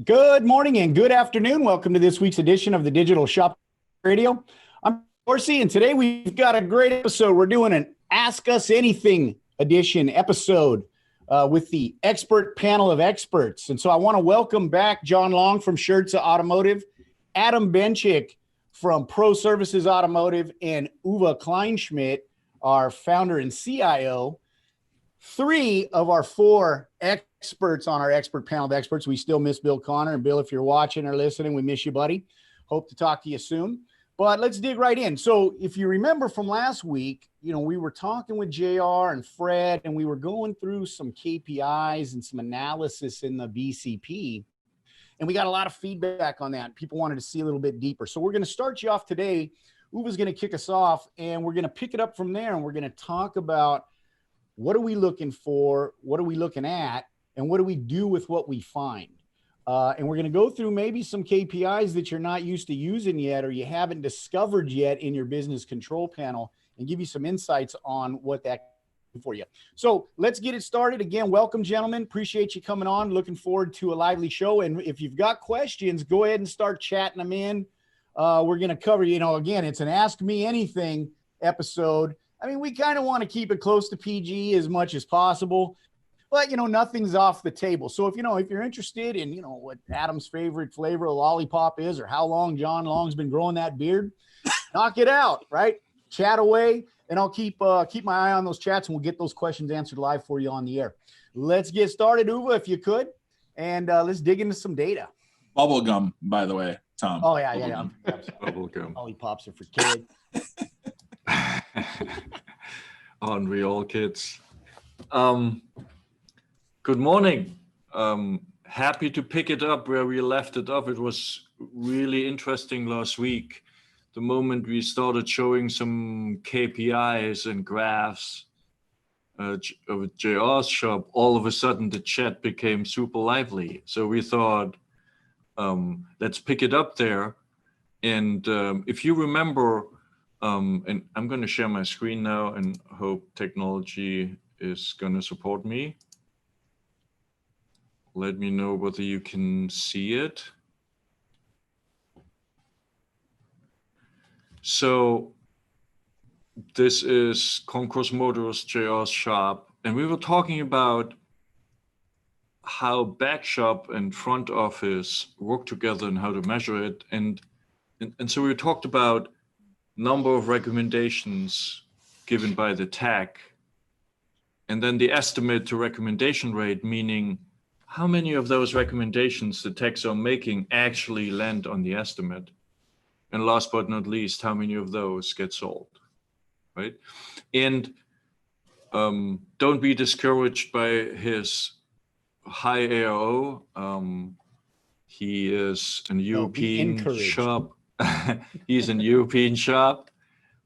Good morning and good afternoon. Welcome to this week's edition of the Digital Shop Radio. I'm Dorsey, and today we've got a great episode. We're doing an Ask Us Anything edition episode with the expert panel of experts. And so I want to welcome back John Long from Schertz Automotive, Adam Bendzick from Pro Services Automotive, and Uwe Kleinschmidt, our founder and CIO. Three of our four experts on our expert panel of experts. We still miss Bill Connor. And Bill, if you're watching or listening, we miss you, buddy. Hope to talk to you soon. But let's dig right in. So if you remember from last week, we were talking with JR and Fred, and we were going through some KPIs and some analysis in the BCP. And we got a lot of feedback on that. People wanted to see a little bit deeper. So we're going to start you off today. Uwe's going to kick us off, and we're going to pick it up from there. And we're going to talk about what are we looking for? What are we looking at? And what do we do with what we find? And we're going to go through maybe some KPIs that you're not used to using yet, or you haven't discovered yet in your business control panel, and give you some insights on what that for you. So let's get it started. Again, welcome, gentlemen. Appreciate you coming on. Looking forward to a lively show. And if you've got questions, go ahead and start chatting them in. We're going to cover, again, it's an Ask Me Anything episode. I mean, we kind of want to keep it close to PG as much as possible, but nothing's off the table. So if you're interested in, what Adam's favorite flavor of lollipop is, or how long John Long's been growing that beard, knock it out, right? Chat away, and I'll keep my eye on those chats, and we'll get those questions answered live for you on the air. Let's get started, Uwe, if you could, and let's dig into some data. Bubble gum, by the way, Tom. Oh yeah. Bubble gum. Lollipops are for kids. Aren't we all kids? Good morning. Happy to pick it up where we left it off. It was really interesting last week. The moment we started showing some KPIs and graphs of JR's shop, all of a sudden the chat became super lively. So we thought, let's pick it up there. And if you remember, and I'm going to share my screen now and hope technology is going to support me. Let me know whether you can see it. So this is Concourse Motors, JR's shop. And we were talking about how back shop and front office work together and how to measure it. And so we talked about number of recommendations given by the tech, and then the estimate to recommendation rate, meaning how many of those recommendations the techs are making actually land on the estimate. And last but not least, how many of those get sold, right? And don't be discouraged by his high ARO. He is an European shop. He's in European shop,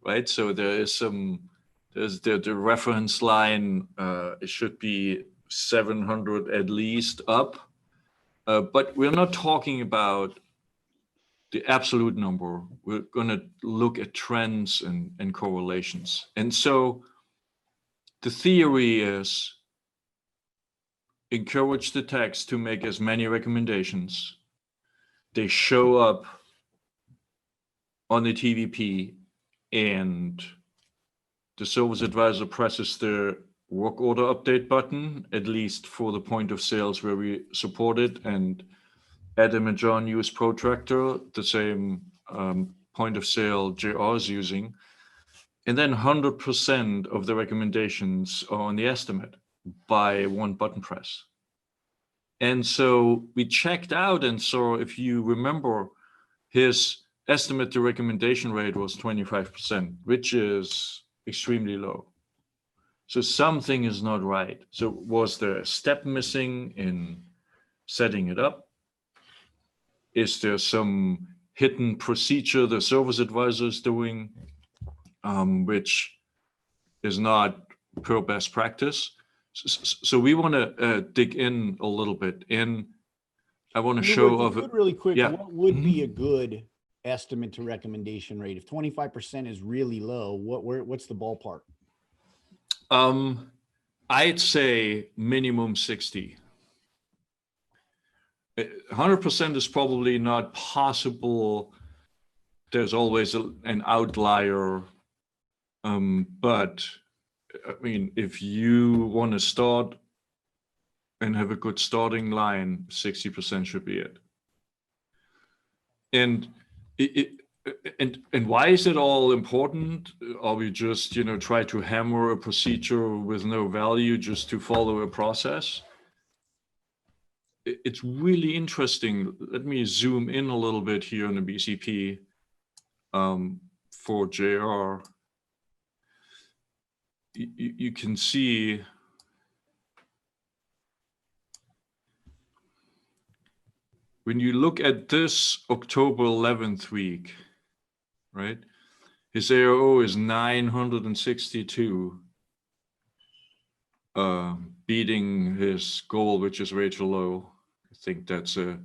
right? So there's the reference line. It should be 700 at least up, but we're not talking about the absolute number. We're going to look at trends and correlations. And so the theory is encourage the techs to make as many recommendations. They show up on the TVP, and the service advisor presses the work order update button, at least for the point of sales where we support it. And Adam and John use Protractor, the same point of sale JR is using. And then 100% of the recommendations are on the estimate by one button press. And so we checked out and saw, if you remember, his estimate to recommendation rate was 25%, which is extremely low. So something is not right. So was there a step missing in setting it up? Is there some hidden procedure the service advisor is doing, which is not per best practice? So we want to dig in a little bit. And I want to show of it really quick. Yeah. What would be a good estimate to recommendation rate? If 25% is really low, what's the ballpark? I'd say minimum 60. 100% is probably not possible. There's always an outlier. But I mean, if you want to start and have a good starting line, 60% should be it. And and why is it all important? Are we just, try to hammer a procedure with no value just to follow a process? It's really interesting. Let me zoom in a little bit here on the BCP for JR. You can see when you look at this October 11th week, right? His ARO is 962, beating his goal, which is way too low. I think that's a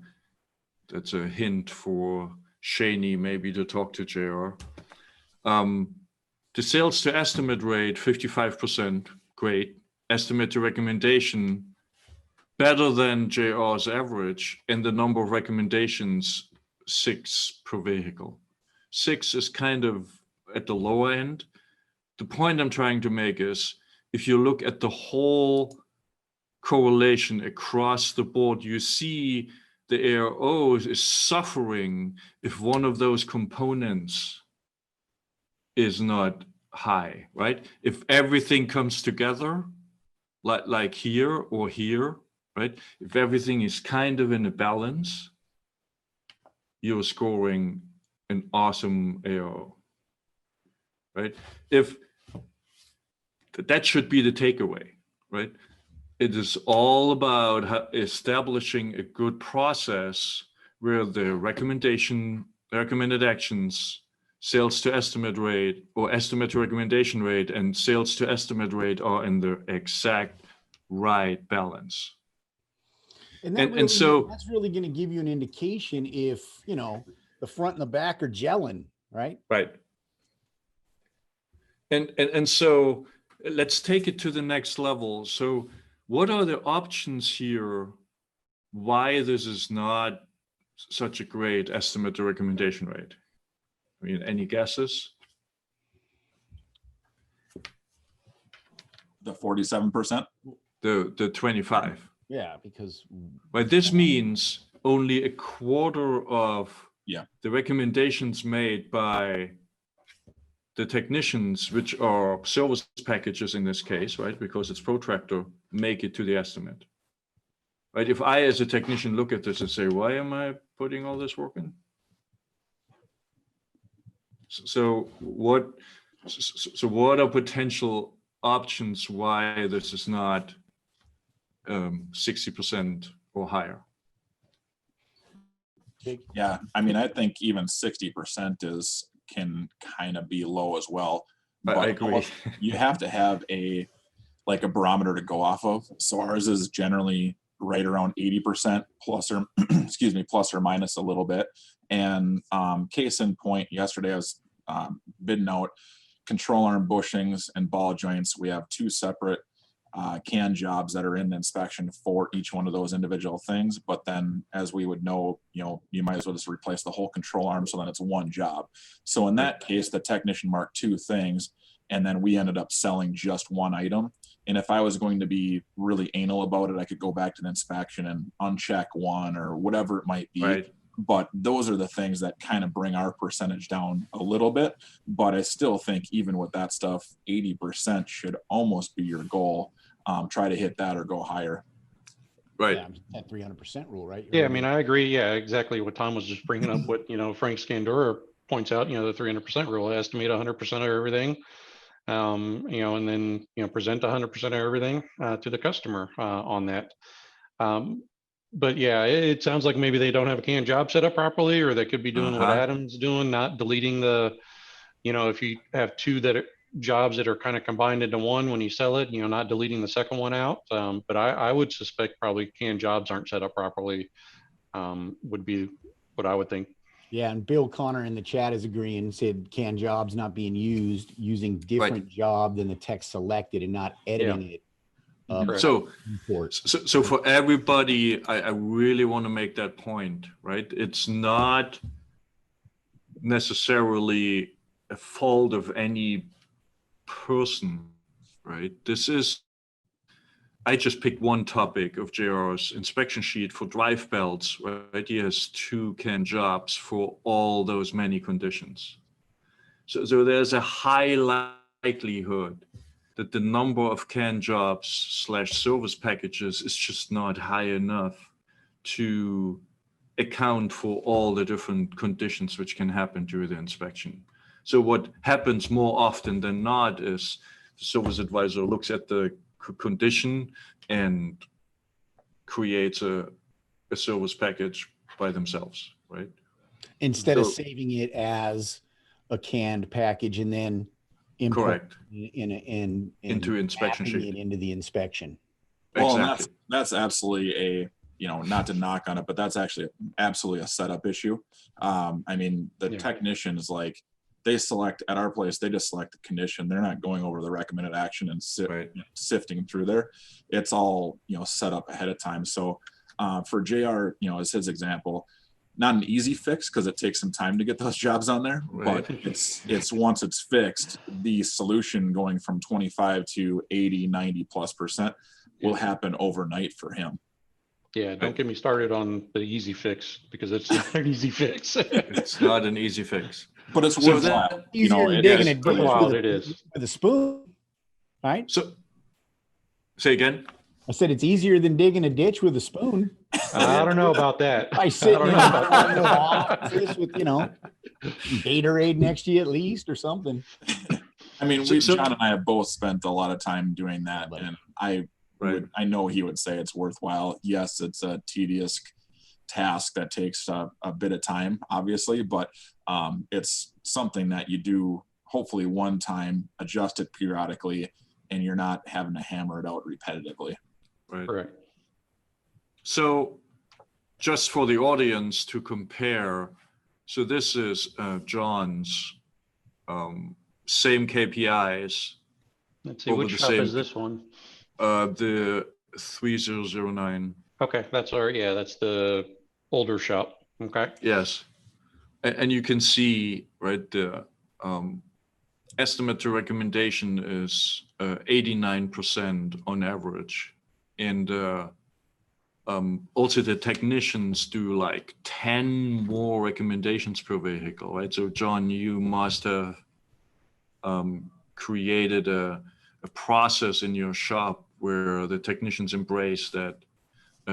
hint for Shaney maybe to talk to JR. The sales to estimate rate, 55%, great. Estimate to recommendation, better than JR's average, and the number of recommendations, 6 per vehicle. 6 is kind of at the lower end. The point I'm trying to make is, if you look at the whole correlation across the board, you see the ARO is suffering if one of those components is not high, right? If everything comes together, like here or here, right? If everything is kind of in a balance, you're scoring an awesome ARO, right? If that should be the takeaway, right? It is all about establishing a good process where the recommended actions, sales to estimate rate, or estimate to recommendation rate, and sales to estimate rate are in the exact right balance. And so that's really going to give you an indication if, the front and the back are gelling, right? Right. And so let's take it to the next level. So what are the options here? Why this is not such a great estimate to recommendation rate? I mean, any guesses? The 47%? The 25. Yeah, because But this means only a quarter of the recommendations made by the technicians, which are service packages in this case, right? Because it's protractor, make it to the estimate. Right? If I, as a technician, look at this and say, why am I putting all this work in? So what are potential options why this is not 60% or higher? Yeah, I mean, I think even 60% can kind of be low as well. But I agree. You have to have a barometer to go off of. So ours is generally right around 80% plus or minus a little bit. And case in point, yesterday I was bidding out control arm bushings and ball joints. We have 2 separate can jobs that are in inspection for each one of those individual things. But then, as we would know, you might as well just replace the whole control arm, so then it's one job. So in that case, the technician marked 2 things, and then we ended up selling just 1 item. And if I was going to be really anal about it, I could go back to the inspection and uncheck 1 or whatever it might be. Right. But those are the things that kind of bring our percentage down a little bit. But I still think even with that stuff, 80% should almost be your goal. Try to hit that or go higher. Right. Yeah, that 300% rule, right? Yeah, I mean, I agree. Yeah, exactly what Tom was just bringing up. What Frank Scandura points out. The 300% rule: estimate 100% of everything, and then present 100% of everything to the customer on that. But yeah, it sounds like maybe they don't have a canned job set up properly, or they could be doing what Adam's doing, not deleting the, if you have 2 jobs that are kind of combined into one when you sell it, not deleting the second one out. But I would suspect probably canned jobs aren't set up properly, would be what I would think. Yeah, and Bill Connor in the chat is agreeing, said canned jobs not being using different job than the text selected and not editing it Correct. So for everybody, I really want to make that point, right? It's not necessarily a fault of any person, right? I just picked one topic of JR's inspection sheet for drive belts, right? He has 2 can jobs for all those many conditions. So there's a high likelihood that the number of can jobs / service packages is just not high enough to account for all the different conditions which can happen during the inspection. So what happens more often than not is the service advisor looks at the condition and creates a service package by themselves, right? Instead of saving it as a canned package and then correct into inspection sheet it into the inspection. Well, Exactly. and that's absolutely a, not to knock on it, but that's actually absolutely a setup issue. I mean, the technicians, like, they select at our place, they just select the condition. They're not going over the recommended action and sifting through there. It's all, set up ahead of time. So for JR, as his example, not an easy fix because it takes some time to get those jobs on there, but it's once it's fixed, the solution going from 25 to 80, 90+% will happen overnight for him. Yeah, don't get me started on the easy fix because it's not an easy fix. It's not an easy fix. But it's worthwhile. Easier than digging a ditch with a spoon, right? So, say again. I said it's easier than digging a ditch with a spoon. I don't know about that. I sit in the office with, Gatorade next to you at least or something. I mean, John and I have both spent a lot of time doing that, and I know he would say it's worthwhile. Yes, it's a tedious task that takes a bit of time, obviously, but it's something that you do hopefully one time, adjust it periodically, and you're not having to hammer it out repetitively. Right. Correct. So just for the audience to compare, so this is John's same KPIs. Let's see, which shop is this one? The 3009. Okay, that's that's the older shop. Okay. Yes. And you can see, right, the estimate to recommendation is 89% on average. And also the technicians do like 10 more recommendations per vehicle, right? So John, you must have created a process in your shop where the technicians embrace that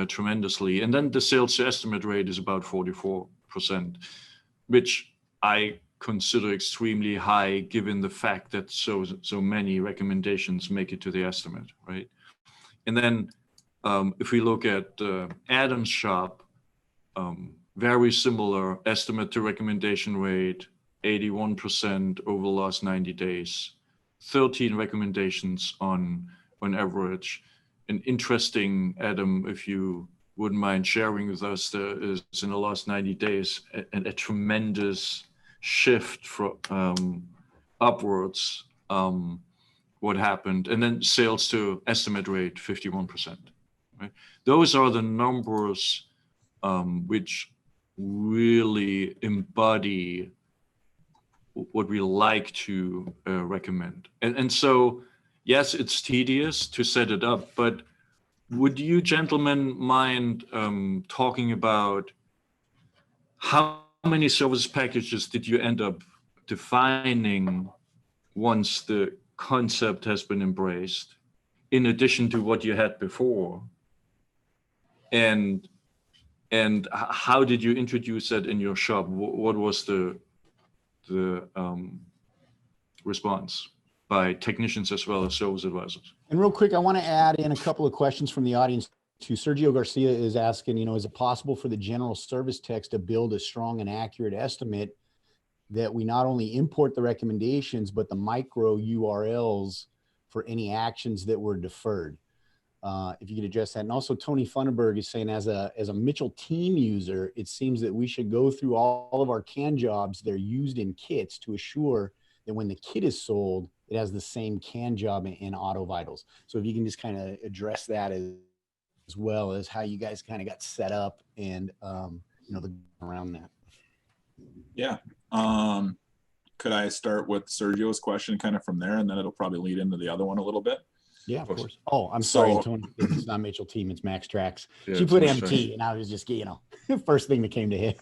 tremendously. And then the sales to estimate rate is about 44%, which I consider extremely high given the fact that so many recommendations make it to the estimate, right? And then if we look at Adam's shop, very similar estimate to recommendation rate, 81% over the last 90 days, 13 recommendations on average. And interesting, Adam, if you wouldn't mind sharing with us, there is in the last 90 days a tremendous shift from upwards. What happened, and then sales to estimate rate 51%. Right? Those are the numbers which really embody what we like to recommend. And so, yes, it's tedious to set it up, but would you gentlemen mind talking about how many service packages did you end up defining once the concept has been embraced, in addition to what you had before? And how did you introduce that in your shop? What was the response by technicians as well as service advisors? And real quick, I want to add in a couple of questions from the audience too. Sergio Garcia is asking, is it possible for the general service techs to build a strong and accurate estimate that we not only import the recommendations, but the micro URLs for any actions that were deferred? If you could address that. And also Tony Funderburg is saying, as a Mitchell team user, it seems that we should go through all of our can jobs that are used in kits to assure that when the kit is sold, it has the same can job in AutoVitals. So if you can just kind of address that as well as how you guys kind of got set up and, the around that. Yeah. Could I start with Sergio's question kind of from there, and then it'll probably lead into the other one a little bit? Yeah, of course. Oh, I'm sorry, Tony. It's not Mitchell Team, it's Max Trax. She put MT, and I was just, first thing that came to hit.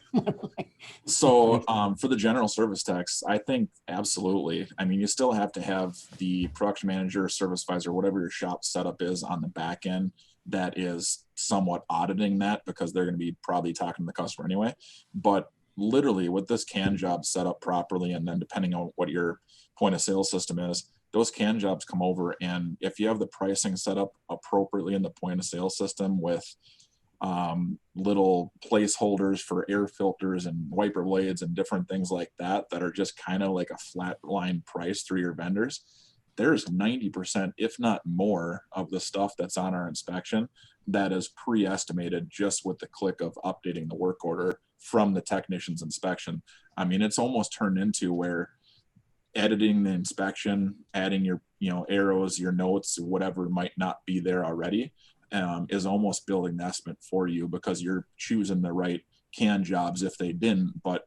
So for the general service techs, I think absolutely. I mean, you still have to have the production manager, service advisor, whatever your shop setup is on the back end that is somewhat auditing that, because they're going to be probably talking to the customer anyway. But literally with this can job set up properly, and then depending on what your point of sale system is, those can jobs come over, and if you have the pricing set up appropriately in the point of sale system with little placeholders for air filters and wiper blades and different things like that are just kind of like a flat line price through your vendors, there's 90%, if not more, of the stuff that's on our inspection that is pre-estimated just with the click of updating the work order from the technician's inspection. I mean, it's almost turned into where editing the inspection, adding your arrows, your notes, whatever might not be there already, is almost building the estimate for you, because you're choosing the right can jobs if they didn't. But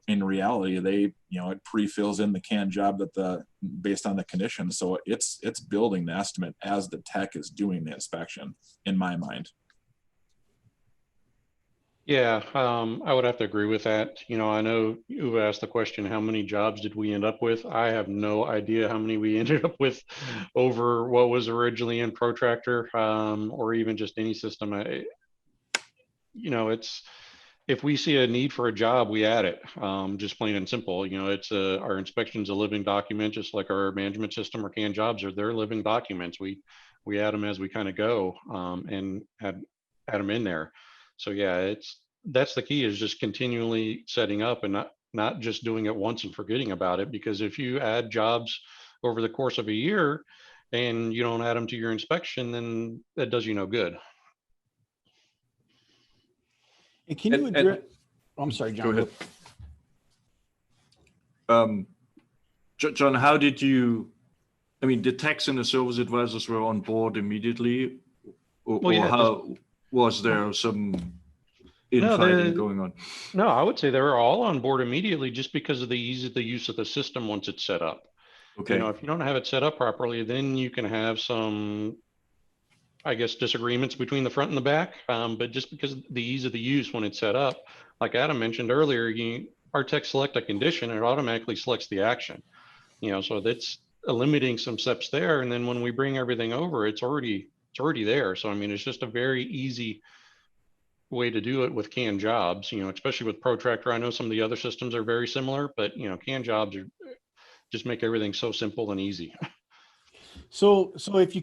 in reality, they it pre-fills in the can job that based on the condition. So it's building the estimate as the tech is doing the inspection, in my mind. Yeah, I would have to agree with that. I know you've asked the question, how many jobs did we end up with? I have no idea how many we ended up with over what was originally in Protractor, or even just any system. It's, if we see a need for a job, we add it, just plain and simple. It's our inspection's a living document, just like our management system or can jobs are. They're living documents. We add them as we kind of go, and add them in there. So yeah, that's the key, is just continually setting up and not just doing it once and forgetting about it. Because if you add jobs over the course of a year and you don't add them to your inspection, then that does you no good. And can you address? I'm sorry, John. Go ahead. John, how did you? I mean, the techs and the service advisors were on board immediately, or how? Was there some infighting going on? No, I would say they were all on board immediately, just because of the ease of the use of the system once it's set up. Okay. If you don't have it set up properly, then you can have some, I guess, disagreements between the front and the back. But just because of the ease of the use when it's set up, like Adam mentioned earlier, our tech select a condition, it automatically selects the action. So that's eliminating some steps there. And then when we bring everything over, it's already there. So, I mean, it's just a very easy way to do it with can jobs, especially with Protractor. I know some of the other systems are very similar, but, can jobs just make everything so simple and easy. So if you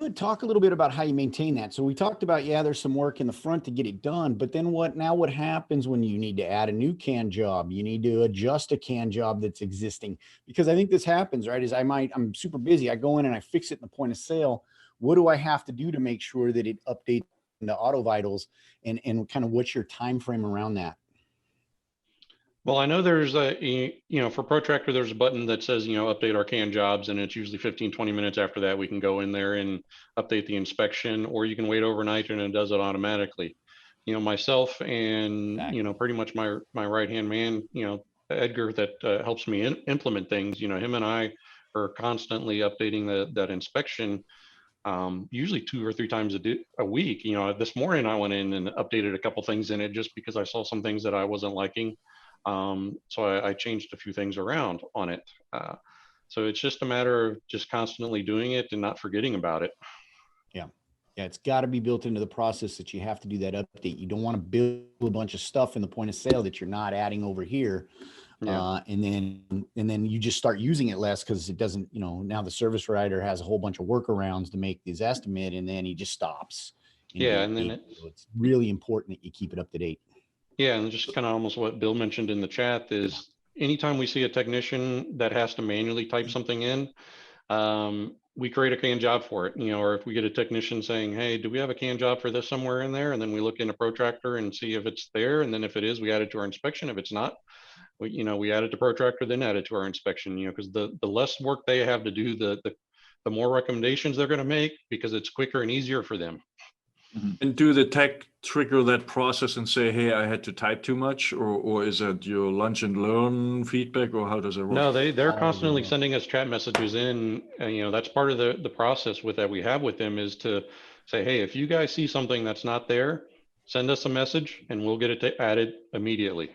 could talk a little bit about how you maintain that. So we talked about, there's some work in the front to get it done, but then what happens when you need to add a new can job? You need to adjust a can job that's existing, because I think this happens, right? I'm super busy. I go in and I fix it in the point of sale. What do I have to do to make sure that it updates into AutoVitals, and kind of what's your time frame around that? Well, I know there's for Protractor, there's a button that says, update our can jobs, and it's usually 15-20 minutes after that we can go in there and update the inspection, or you can wait overnight and it does it automatically. Myself and, pretty much my right-hand man, Edgar, that helps me implement things, him and I are constantly updating that inspection, usually 2 or 3 times a week. This morning I went in and updated a couple things in it just because I saw some things that I wasn't liking. So I changed a few things around on it. So it's just a matter of just constantly doing it and not forgetting about it. Yeah, it's got to be built into the process that you have to do that update. You don't want to build a bunch of stuff in the point of sale that you're not adding over here. And then you just start using it less, because it doesn't, now the service writer has a whole bunch of workarounds to make this estimate, and then he just stops. And then it's really important that you keep it up to date. Yeah, and just kind of almost what Bill mentioned in the chat is, anytime we see a technician that has to manually type something in, we create a can job for it, or if we get a technician saying, hey, do we have a can job for this somewhere in there? And then we look in a Protractor and see if it's there. And then if it is, we add it to our inspection. If it's not, we add it to protractor, then add it to our inspection, because the less work they have to do, the more recommendations they're going to make, because it's quicker and easier for them. And do the tech trigger that process and say, hey, I had to type too much, or is it your lunch and learn feedback, or how does it work? No, they're constantly sending us chat messages in, and that's part of the process that we have with them, is to say, hey, if you guys see something that's not there, send us a message and we'll get it added immediately.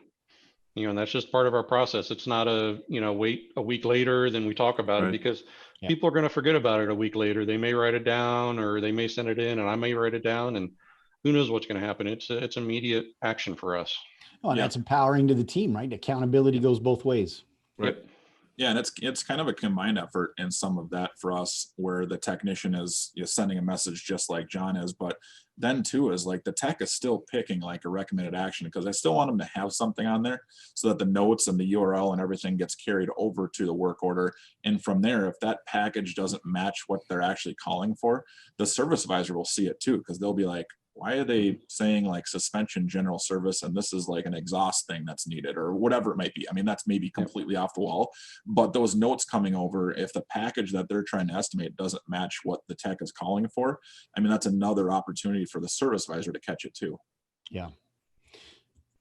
And that's just part of our process. It's not wait a week later, then we talk about it, because people are going to forget about it a week later. They may write it down, or they may send it in, and I may write it down, and who knows what's going to happen. It's immediate action for us. Oh, and that's empowering to the team, right? Accountability goes both ways. Right. Yeah, and it's kind of a combined effort in some of that for us, where the technician is sending a message just like John is, but then too is like the tech is still picking like a recommended action, because I still want them to have something on there so that the notes and the URL and everything gets carried over to the work order. And from there, if that package doesn't match what they're actually calling for, the service advisor will see it too, because they'll be like, why are they saying like suspension general service and this is like an exhaust thing that's needed, or whatever it might be. I mean, that's maybe completely off the wall, but those notes coming over, if the package that they're trying to estimate doesn't match what the tech is calling for, I mean, that's another opportunity for the service advisor to catch it too. Yeah.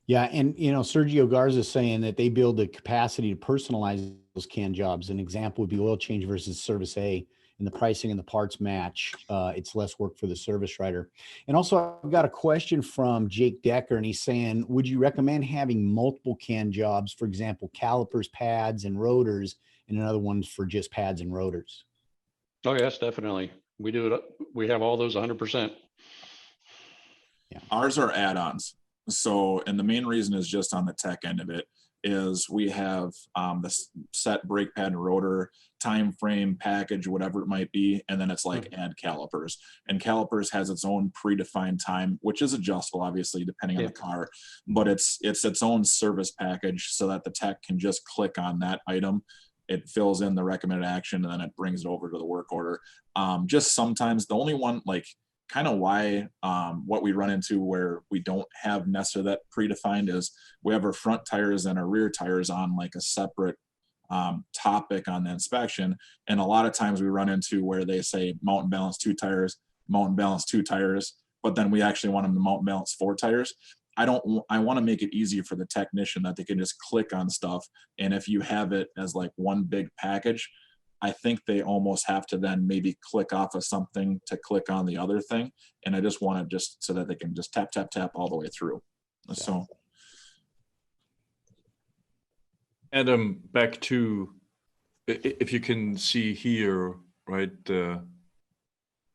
Yeah. And, Sergio Garza is saying that they build the capacity to personalize those canned jobs. An example would be oil change versus service A. And the pricing and the parts match, it's less work for the service writer. And also, I've got a question from Jake Decker, and he's saying, would you recommend having multiple can jobs, for example, calipers, pads, and rotors, and another one for just pads and rotors? Oh, yes, definitely. We do it. We have all those 100%. Yeah. Ours are add-ons. So, and the main reason is just on the tech end of it, is we have the set brake pad and rotor time frame package, whatever it might be, and then it's like add calipers, and calipers has its own predefined time, which is adjustable obviously depending on the car, but it's its own service package, so that the tech can just click on that item, it fills in the recommended action, and then it brings it over to the work order. Just sometimes the only one, like kind of why what we run into where we don't have necessarily that predefined is we have our front tires and our rear tires on like a separate topic on the inspection, and a lot of times we run into where they say mountain balance 2 tires, mountain balance 2 tires, but then we actually want them to mountain balance 4 tires. I want to make it easy for the technician that they can just click on stuff, and if you have it as like one big package, I think they almost have to then maybe click off of something to click on the other thing. And I just want to just so that they can just tap, tap, tap all the way through. Yeah. So. Adam, back to, if you can see here, right? In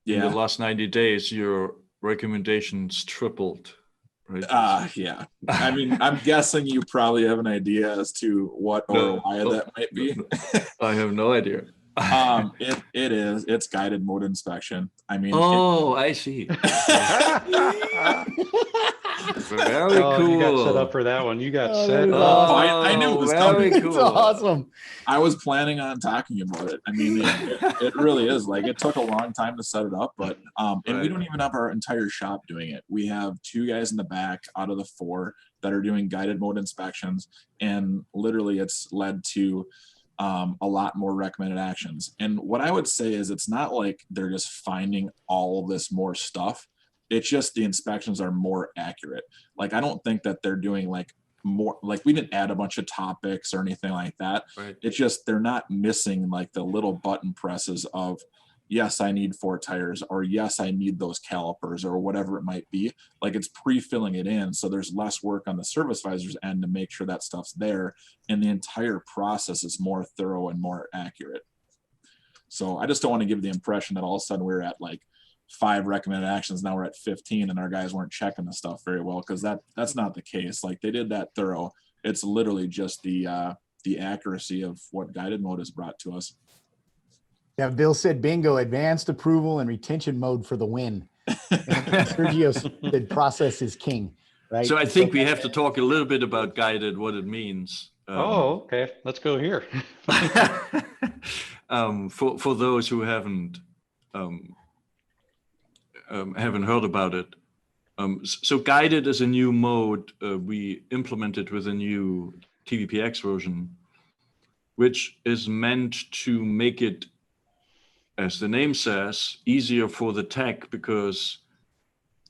the last 90 days, your recommendations tripled, right? Yeah. I mean, I'm guessing you probably have an idea as to what or why that might be. I have no idea. It's guided mode inspection. I mean, I see. Very cool. You got set up for that one. You got set up. I knew it was coming. Cool. It's awesome. I was planning on talking about it. I mean, it really is. Like, it took a long time to set it up, but and we don't even have our entire shop doing it. We have 2 guys in the back out of the 4 that are doing guided mode inspections, and literally it's led to a lot more recommended actions. And what I would say is it's not like they're just finding all this more stuff. It's just the inspections are more accurate. Like, I don't think that they're doing like more, like we didn't add a bunch of topics or anything like that. Right. It's just they're not missing like the little button presses of, yes, I need 4 tires, or yes, I need those calipers, or whatever it might be. Like, it's pre-filling it in, so there's less work on the service advisor's end to make sure that stuff's there, and the entire process is more thorough and more accurate. So I just don't want to give the impression that all of a sudden we're at like 5 recommended actions, now we're at 15, and our guys weren't checking the stuff very well, because that's not the case. Like, they did that thorough. It's literally just the accuracy of what guided mode has brought to us. Yeah, Bill said bingo, advanced approval and retention mode for the win. And Sergio said process is king, right? So I think we have to talk a little bit about guided, what it means. Okay. Let's go here. For those who haven't heard about it. So guided is a new mode we implemented with a new TVPX version, which is meant to make it, as the name says, easier for the tech, because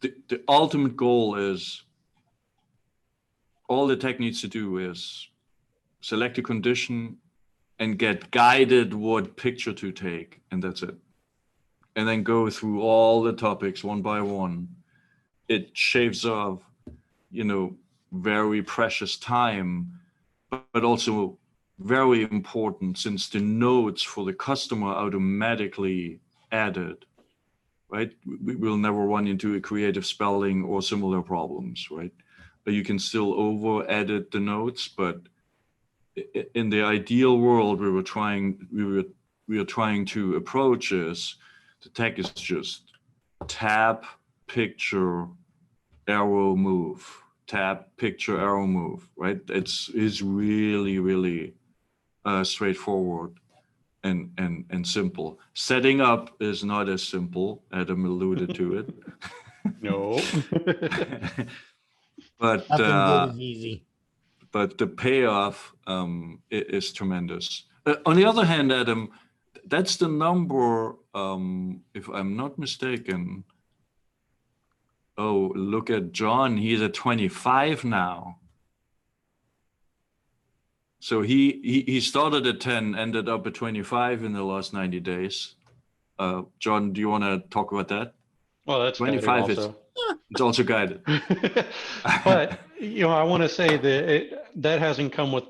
the ultimate goal is, all the tech needs to do is select a condition and get guided what picture to take, and that's it. And then go through all the topics one by one. It shaves off, very precious time, but also very important, since the notes for the customer are automatically added, right? We will never run into a creative spelling or similar problems, right? But you can still over edit the notes, but in the ideal world we are trying to approach is, the tech is just tap, picture, arrow, move, tap, picture, arrow, move, right? It's really, really straightforward and simple. Setting up is not as simple. Adam alluded to it. No. But Nothing good is easy. but the payoff is tremendous. On the other hand, Adam, that's the number, if I'm not mistaken. Oh, look at John. He's at 25 now. So he started at 10, ended up at 25 in the last 90 days. John, do you want to talk about that? Well, that's 25 also. It's also guided. But I want to say that that hasn't come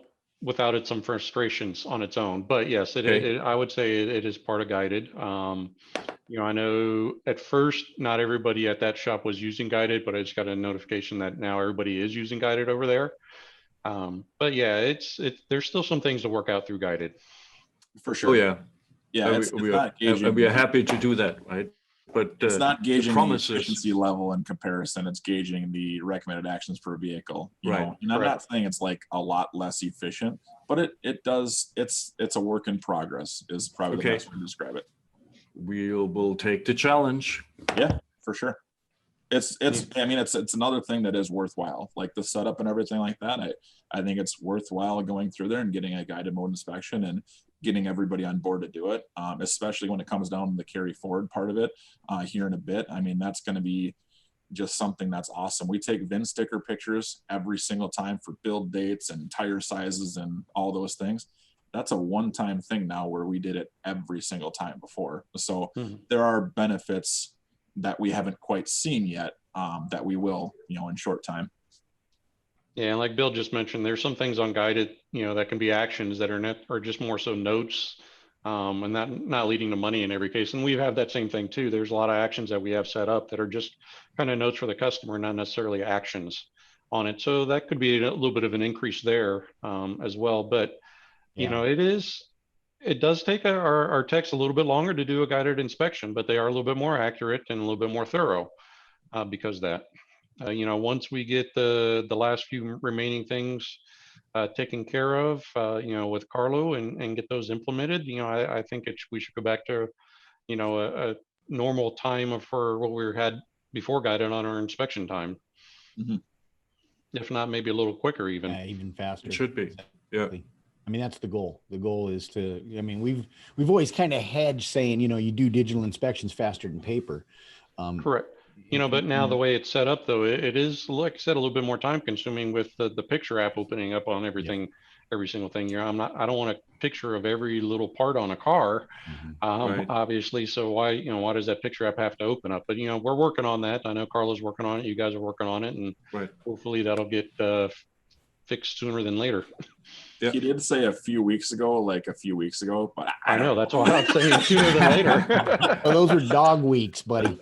without it some frustrations on its own. But yes, I would say it is part of guided. I know at first not everybody at that shop was using guided, but I just got a notification that now everybody is using guided over there. But yeah, there's still some things to work out through guided. For sure. Oh yeah. Yeah, we are happy to do that, right? But it's not gauging the promises, efficiency level in comparison. It's gauging the recommended actions per vehicle. You Right. know? And I'm not saying it's like a lot less efficient, but it does. It's a work in progress is probably the best way to describe it. We'll take the challenge. Yeah, for sure. It's another thing that is worthwhile, like the setup and everything like that. I think it's worthwhile going through there and getting a guided mode inspection and getting everybody on board to do it, especially when it comes down to the carry forward part of it here in a bit. I mean, that's going to be just something that's awesome. We take VIN sticker pictures every single time for build dates and tire sizes and all those things. That's a one-time thing now where we did it every single time before. So there are benefits that we haven't quite seen yet that we will, in short time. Yeah, and like Bill just mentioned, there's some things on guided, that can be actions that are just more so notes, and not leading to money in every case. And we have that same thing too. There's a lot of actions that we have set up that are just kind of notes for the customer, not necessarily actions on it. So that could be a little bit of an increase there as well. But it does take our techs a little bit longer to do a guided inspection, but they are a little bit more accurate and a little bit more thorough because of that. Once we get the last few remaining things taken care of, with Carlo and get those implemented, I think we should go back to, a normal time for what we had before guided on our inspection time. Mm-hmm. If not, maybe a little quicker even. Yeah, even faster. It should be. Yeah. I mean, that's the goal. The goal is we've always kind of hedged saying, you do digital inspections faster than paper. Correct. But now the way it's set up, though, it is, like I said, a little bit more time consuming with the picture app opening up on everything, every single thing. I don't want a picture of every little part on a car, Right. obviously. So why does that picture app have to open up? But, we're working on that. I know Carla's working on it. You guys are working on it, and hopefully that'll get fixed sooner than later. Yeah. He did say a few weeks ago, but I know, that's why I'm saying sooner than later. Oh, those are dog weeks, buddy.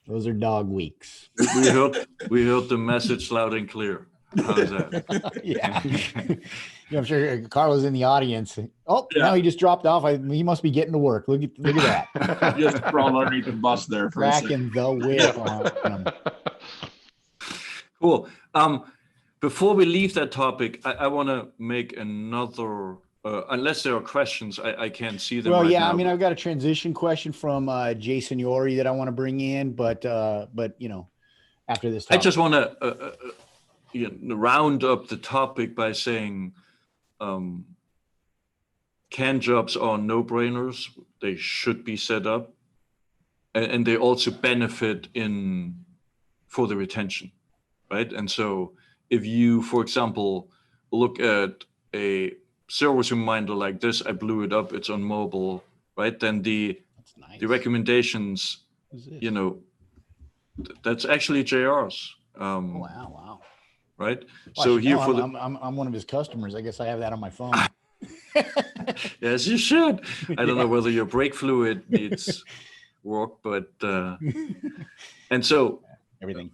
Those are dog weeks. We heard the message loud and clear. How's that? Yeah. I'm sure Carlo's in the audience. Oh, now he just dropped off. He must be getting to work. Look at that. Just crawling underneath the bus there for Cracking the whip on him. Cool. Before we leave that topic, I want to make another, unless there are questions, I can't see them. Well, right yeah, now. I mean, I've got a transition question from Jason Yori that I want to bring in, but after this topic. I just want to round up the topic by saying can jobs are no-brainers. They should be set up, and they also benefit for the retention, right? And so if you, for example, look at a service reminder like this, I blew it up, it's on mobile, right? Then the recommendations, that's actually JR's. Wow. Right. Well, so here for I'm one of his customers. I guess I have that on my phone. Yes, you should. I don't know whether your brake fluid needs work, but and so everything.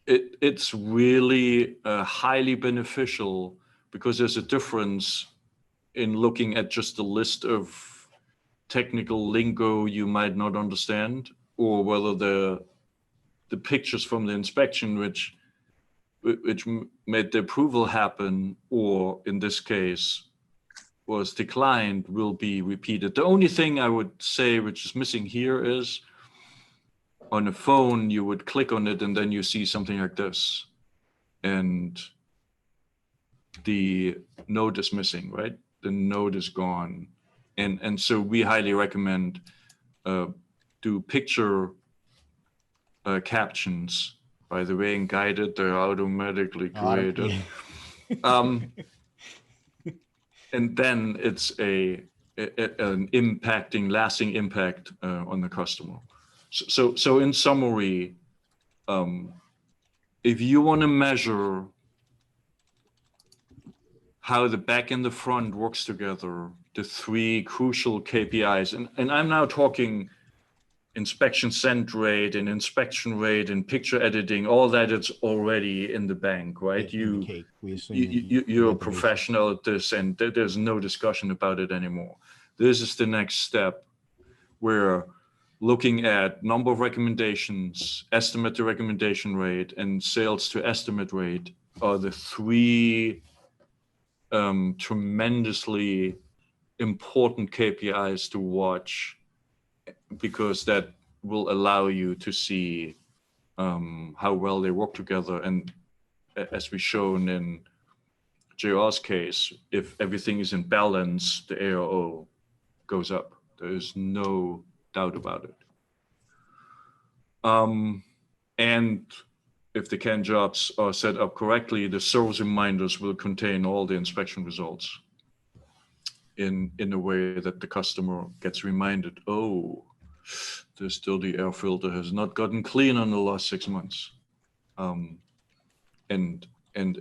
It's really highly beneficial because there's a difference in looking at just a list of technical lingo you might not understand, or whether the pictures from the inspection which made the approval happen, or in this case was declined, will be repeated. The only thing I would say which is missing here is on a phone, you would click on it and then you see something like this. And the note is missing, right? The note is gone. And so we highly recommend do picture captions. By the way, in guided, they're automatically created. And then it's an lasting impact on the customer. So in summary, if you want to measure how the back and the front works together, the three crucial KPIs, and I'm now talking inspection send rate and inspection rate and picture editing, all that it's already in the bank, right? You're a professional at this, and there's no discussion about it anymore. This is the next step where looking at number of recommendations, estimate to recommendation rate, and sales to estimate rate are the three tremendously important KPIs to watch, because that will allow you to see how well they work together. And as we've shown in JR's case, if everything is in balance, the ARO goes up. There is no doubt about it. And if the CAN jobs are set up correctly, the service reminders will contain all the inspection results in a way that the customer gets reminded, oh, there's still the air filter has not gotten clean in the last 6 months, and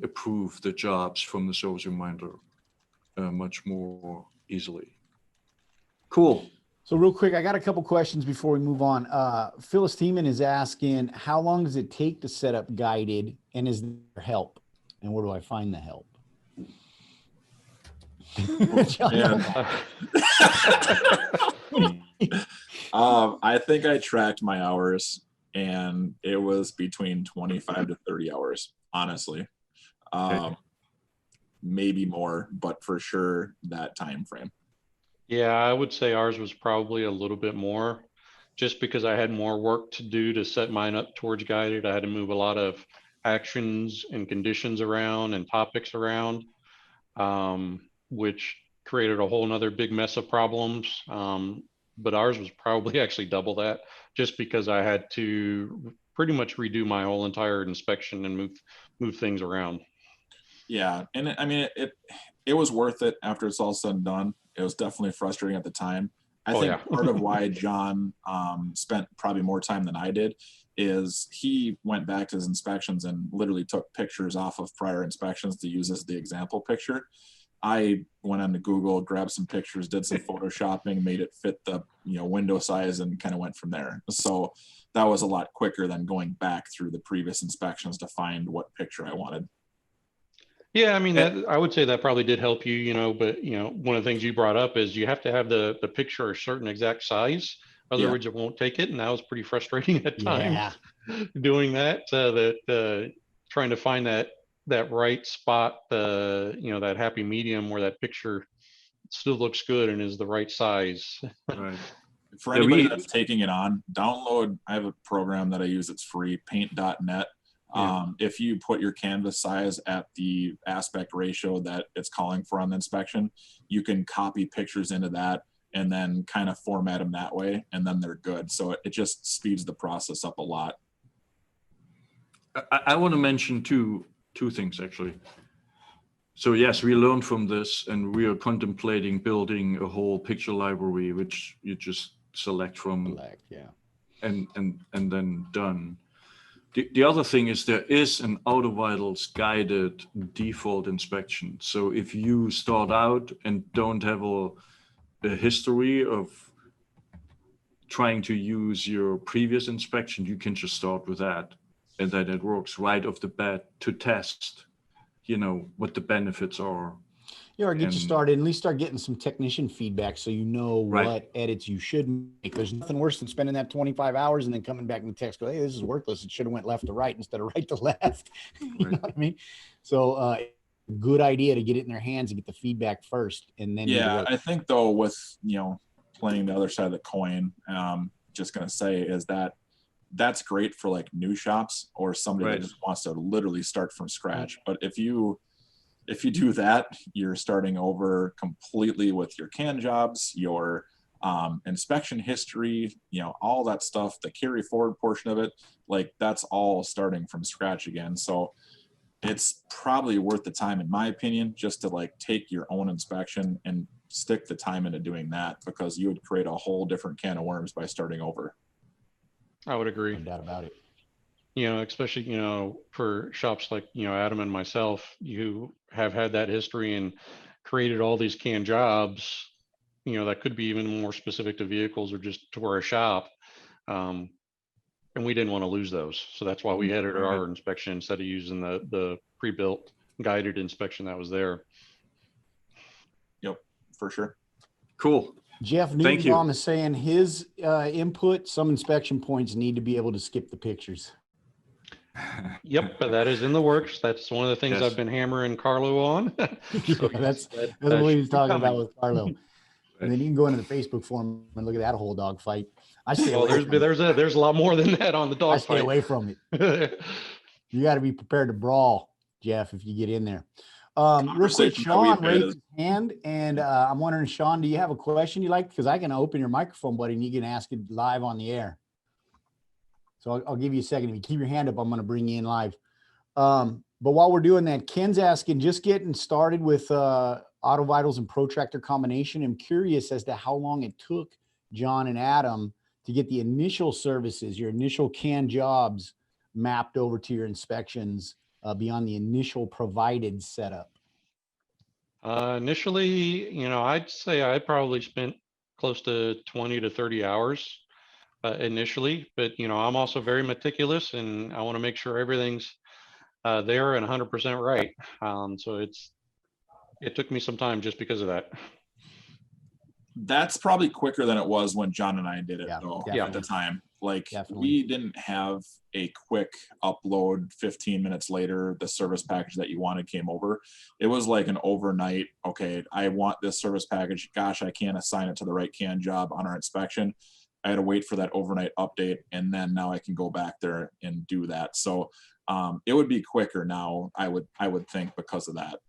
approve the jobs from the service reminder much more easily. Cool. So real quick, I got a couple questions before we move on. Phyllis Tiemann is asking, how long does it take to set up guided, and is there help? And where do I find the help? I think I tracked my hours, and it was between 25 to 30 hours, honestly. Maybe more, but for sure that time frame. Yeah, I would say ours was probably a little bit more, just because I had more work to do to set mine up towards guided. I had to move a lot of actions and conditions around and topics around, which created a whole nother big mess of problems. But ours was probably actually double that, just because I had to pretty much redo my whole entire inspection and move things around. Yeah, and I mean, it was worth it after it's all said and done. It was definitely frustrating at the time. I think part of why John spent probably more time than I did is he went back to his inspections and literally took pictures off of prior inspections to use as the example picture. I went onto Google, grabbed some pictures, did some photoshopping, made it fit the window size, and kind of went from there. So that was a lot quicker than going back through the previous inspections to find what picture I wanted. Yeah, I mean, I would say that probably did help you, but one of the things you brought up is you have to have the picture a certain exact size, otherwise it won't take it. And that was pretty frustrating at times doing that, trying to find that right spot, that happy medium where that picture still looks good and is the right size. Right. For anybody that's taking it on, download, I have a program that I use, it's free, paint.net. If you put your canvas size at the aspect ratio that it's calling for on the inspection, you can copy pictures into that and then kind of format them that way, and then they're good. So it just speeds the process up a lot. I want to mention two things actually. So yes, we learned from this, and we are contemplating building a whole picture library, which you just select from, and then done. The other thing is there is an AutoVitals guided default inspection. So if you start out and don't have a history of trying to use your previous inspection, you can just start with that. And then it works right off the bat to test, what the benefits are. Yeah, or get you started, and at least start getting some technician feedback so you know what edits you should make. There's nothing worse than spending that 25 hours and then coming back in the text, go, hey, this is worthless. It should have went left to right instead of right to left. You know what I mean? So good idea to get it in their hands and get the feedback first. And then I think though with, playing the other side of the coin, just going to say is that's great for like new shops or somebody that just wants to literally start from scratch. But if you do that, you're starting over completely with your can jobs, your inspection history, all that stuff, the carry forward portion of it, like that's all starting from scratch again. So it's probably worth the time, in my opinion, just to like take your own inspection and stick the time into doing that, because you would create a whole different can of worms by starting over. I would agree. No doubt about it. Especially, for shops like, Adam and myself, you have had that history and created all these can jobs, that could be even more specific to vehicles or just to a shop. And we didn't want to lose those. So that's why we edited our inspection instead of using the pre-built guided inspection that was there. Yep, for sure. Cool. Jeff Newton is saying his input, some inspection points need to be able to skip the pictures. Yep, but that is in the works. That's one of the things I've been hammering Carlo on. So that's what he's talking about with Carlo. And then you can go into the Facebook forum and look at that whole dog fight. I stay away from it. There's a lot more than that on the dog fight. I stay away from it. You got to be prepared to brawl, Jeff, if you get in there. Real quick, Sean raised his hand, and I'm wondering, Sean, do you have a question you like? Because I can open your microphone, buddy, and you can ask it live on the air. So I'll give you a second. If you keep your hand up, I'm going to bring you in live. But while we're doing that, Ken's asking, just getting started with AutoVitals and Protractor combination. I'm curious as to how long it took John and Adam to get the initial services, your initial can jobs mapped over to your inspections beyond the initial provided setup. Initially, I'd say I probably spent close to 20 to 30 hours initially, but I'm also very meticulous and I want to make sure everything's there and 100% right. So it took me some time just because of that. That's probably quicker than it was when John and I did it though, at the time. Like we didn't have a quick upload 15 minutes later, the service package that you wanted came over. It was like an overnight, okay, I want this service package. Gosh, I can't assign it to the right can job on our inspection. I had to wait for that overnight update, and then now I can go back there and do that. So it would be quicker now, I would think, because of that.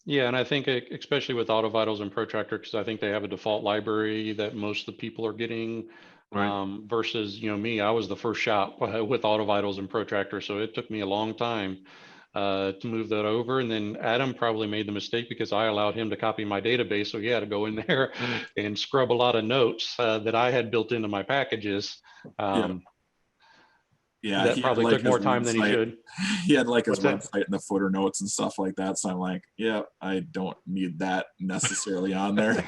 Yeah, and I think especially with AutoVitals and Protractor, because I think they have a default library that most of the people are getting, versus me. I was the first shop with AutoVitals and Protractor, so it took me a long time to move that over. And then Adam probably made the mistake because I allowed him to copy my database, so he had to go in there and scrub a lot of notes that I had built into my packages. Yeah, that probably took more time than he should. He had like his website and the footer notes and stuff like that. So I'm like, yeah, I don't need that necessarily on there.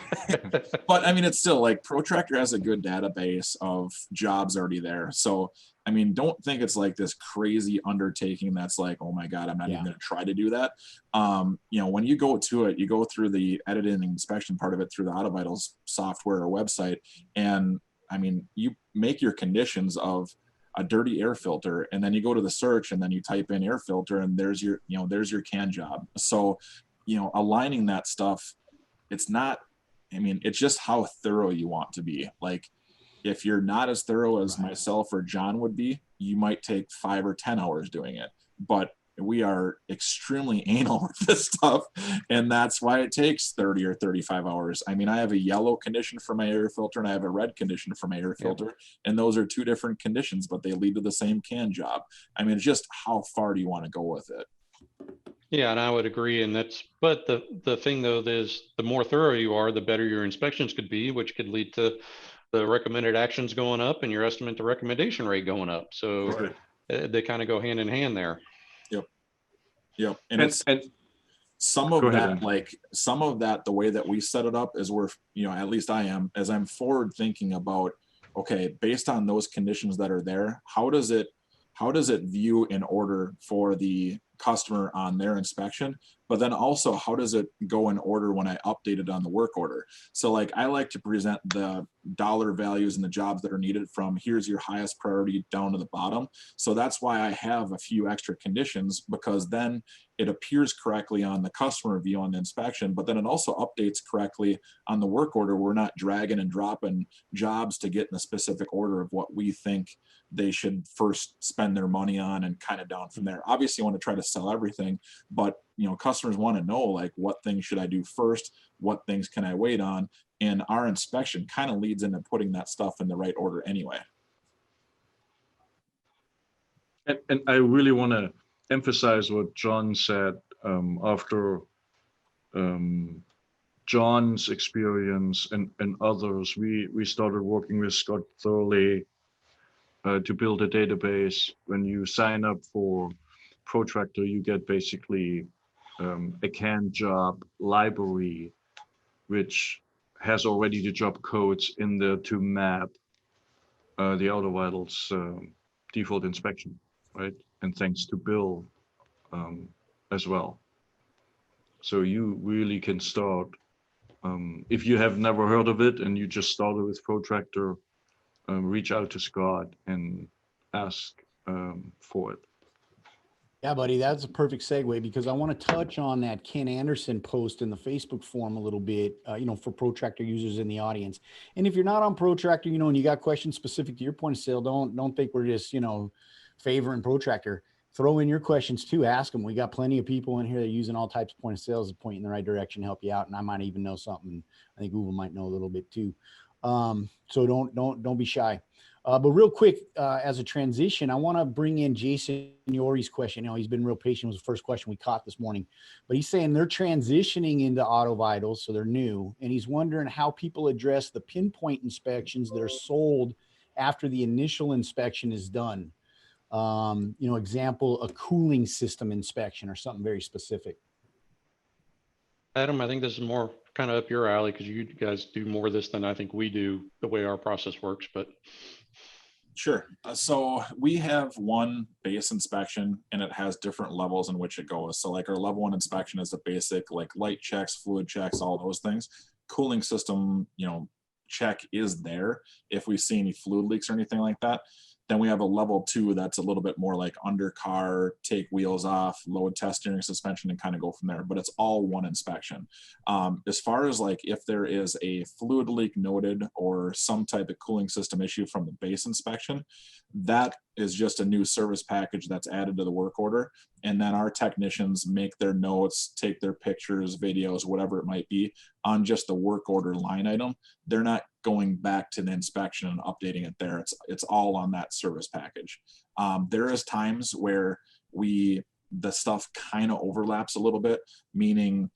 But I mean, it's still like Protractor has a good database of jobs already there. So I mean, don't think it's like this crazy undertaking that's like, oh my God, I'm not even going to try to do that. When you go to it, you go through the editing and inspection part of it through the AutoVitals software or website. And I mean, you make your conditions of a dirty air filter, and then you go to the search and then you type in air filter, and there's your can job. So, aligning that stuff, it's not, I mean, it's just how thorough you want to be. Like, If you're not as thorough as myself or John would be, you might take 5 or 10 hours doing it. But we are extremely anal with this stuff, and that's why it takes 30 or 35 hours. I mean, I have a yellow condition for my air filter and I have a red condition for my air filter, and those are 2 different conditions, but they lead to the same can job. I mean, it's just how far do you want to go with it? Yeah, and I would agree. And but the thing though is the more thorough you are, the better your inspections could be, which could lead to the recommended actions going up and your estimate to recommendation rate going up. So they kind of go hand in hand there. Yep. And some of that, the way that we set it up is we're, at least I am, as I'm forward thinking about, okay, based on those conditions that are there, how does it view in order for the customer on their inspection? But then also, how does it go in order when I update it on the work order? So like, I like to present the dollar values and the jobs that are needed from here's your highest priority down to the bottom. So that's why I have a few extra conditions, because then it appears correctly on the customer view on the inspection, but then it also updates correctly on the work order. We're not dragging and dropping jobs to get in a specific order of what we think they should first spend their money on and kind of down from there. Obviously, you want to try to sell everything, but customers want to know like what things should I do first, what things can I wait on, and our inspection kind of leads into putting that stuff in the right order anyway. And I really want to emphasize what John said. After John's experience and others, we started working with Scott thoroughly to build a database. When you sign up for Protractor, you get basically a can job library, which has already the job codes in there to map the AutoVitals default inspection, right? And thanks to Bill as well. So you really can start, if you have never heard of it and you just started with Protractor, reach out to Scott and ask for it. Yeah, buddy, that's a perfect segue, because I want to touch on that Ken Anderson post in the Facebook forum a little bit, for Protractor users in the audience. And if you're not on Protractor, and you got questions specific to your point of sale, don't think we're just, favoring Protractor. Throw in your questions too. Ask them. We got plenty of people in here that are using all types of point of sales to point in the right direction, help you out. And I might even know something. I think Google might know a little bit too. So don't be shy. But real quick, as a transition, I want to bring in Jason Yori's question. He's been real patient. It was the first question we caught this morning, but he's saying they're transitioning into AutoVitals, so they're new. And he's wondering how people address the pinpoint inspections that are sold after the initial inspection is done. Example, a cooling system inspection or something very specific. Adam, I think this is more kind of up your alley because you guys do more of this than I think we do, the way our process works, but. Sure. So we have one base inspection and it has different levels in which it goes. So like our level 1 inspection is the basic, like light checks, fluid checks, all those things. Cooling system, check is there if we see any fluid leaks or anything like that. Then we have a level 2 that's a little bit more like under car, take wheels off, load test steering suspension, and kind of go from there. But it's all one inspection. As far as like if there is a fluid leak noted or some type of cooling system issue from the base inspection, that is just a new service package that's added to the work order. And then our technicians make their notes, take their pictures, videos, whatever it might be, on just the work order line item. They're not going back to the inspection and updating it there. It's all on that service package. There is times where the stuff kind of overlaps a little bit, meaning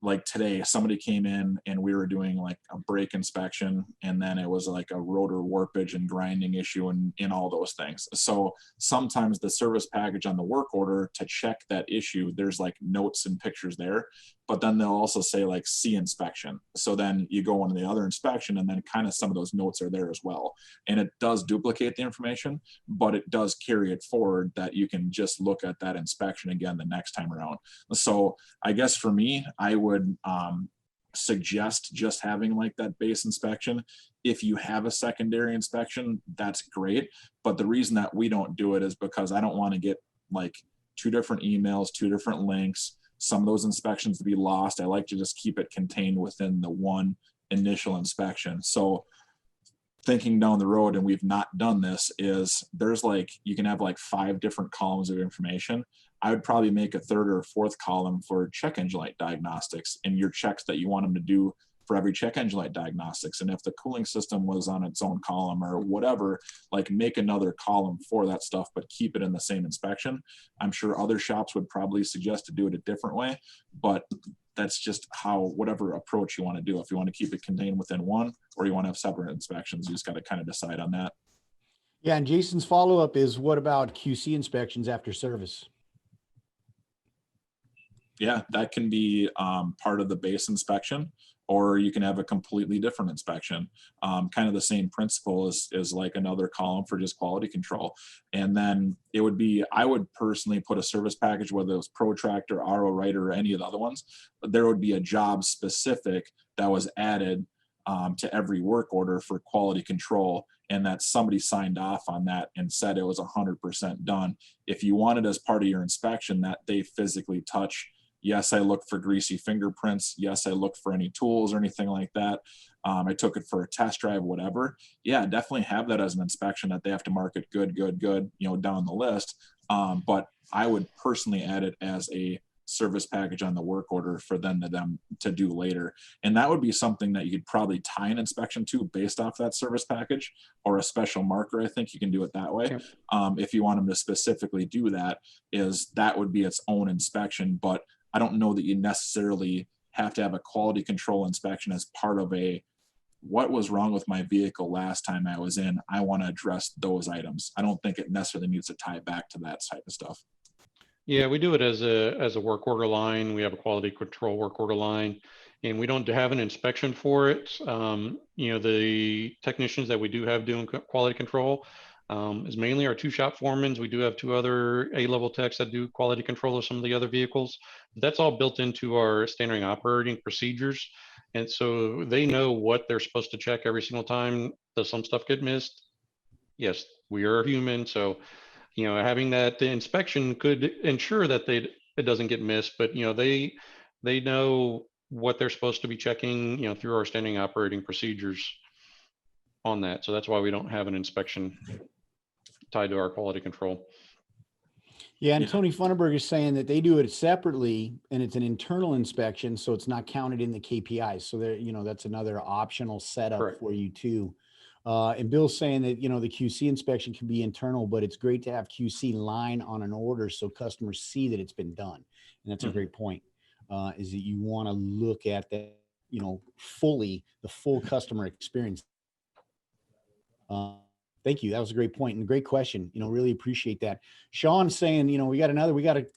like today, somebody came in and we were doing like a brake inspection, and then it was like a rotor warpage and grinding issue and all those things. So sometimes the service package on the work order to check that issue, there's like notes and pictures there, but then they'll also say like C inspection. So then you go on the other inspection and then kind of some of those notes are there as well. And it does duplicate the information, but it does carry it forward that you can just look at that inspection again the next time around. So I guess for me, I would suggest just having like that base inspection. If you have a secondary inspection, that's great. But the reason that we don't do it is because I don't want to get like 2 different emails, 2 different links, some of those inspections to be lost. I like to just keep it contained within the one initial inspection. So thinking down the road, and we've not done this, is there's like, you can have like 5 different columns of information. I would probably make a 3rd or 4th column for check engine light diagnostics and your checks that you want them to do for every check engine light diagnostics. And if the cooling system was on its own column or whatever, like make another column for that stuff, but keep it in the same inspection. I'm sure other shops would probably suggest to do it a different way, but that's just how, whatever approach you want to do. If you want to keep it contained within one, or you want to have separate inspections, you just got to kind of decide on that. Yeah. And Jason's follow-up is, what about QC inspections after service? Yeah, that can be part of the base inspection, or you can have a completely different inspection. Kind of the same principle is like another column for just quality control. And then it would be, I would personally put a service package, whether it was Protractor, RO Writer, or any of the other ones, but there would be a job specific that was added to every work order for quality control, and that somebody signed off on that and said it was 100% done. If you wanted as part of your inspection that they physically touch, yes, I look for greasy fingerprints. Yes, I look for any tools or anything like that. I took it for a test drive, whatever. Yeah, definitely have that as an inspection that they have to mark it good, down the list. But I would personally add it as a service package on the work order for them to do later. And that would be something that you could probably tie an inspection to based off that service package, or a special marker. I think you can do it that way. Yep. If you want them to specifically do that, that would be its own inspection. But I don't know that you necessarily have to have a quality control inspection as part of what was wrong with my vehicle last time I was in. I want to address those items. I don't think it necessarily needs to tie back to that type of stuff. Yeah, we do it as a work order line. We have a quality control work order line, and we don't have an inspection for it. The technicians that we do have doing quality control is mainly our 2 shop foremans. We do have 2 other A-level techs that do quality control of some of the other vehicles. That's all built into our standard operating procedures. And so they know what they're supposed to check every single time. Does some stuff get missed? Yes, we are human. So, having that the inspection could ensure that it doesn't get missed, but, they know what they're supposed to be checking, through our standing operating procedures on that. So that's why we don't have an inspection tied to our quality control. Yeah. And Tony Funderburg is saying that they do it separately and it's an internal inspection, so it's not counted in the KPIs. So there, that's another optional setup Correct. for you too. And Bill's saying that, the QC inspection can be internal, but it's great to have QC line on an order so customers see that it's been done. And that's a great point, is that you want to look at that, fully, the full customer experience. Thank you. That was a great point and great question. Really appreciate that. Sean's saying, we got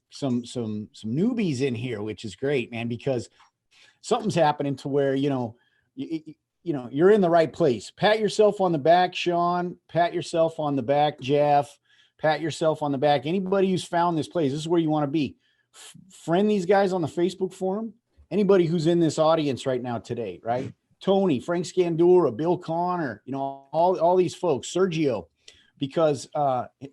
some newbies in here, which is great, man, because something's happening to where, you're in the right place. Pat yourself on the back, Sean. Pat yourself on the back, Jeff. Pat yourself on the back. Anybody who's found this place, this is where you want to be. Friend these guys on the Facebook forum. Anybody who's in this audience right now today, right? Tony, Frank Scandura, Bill Connor, all these folks, Sergio, because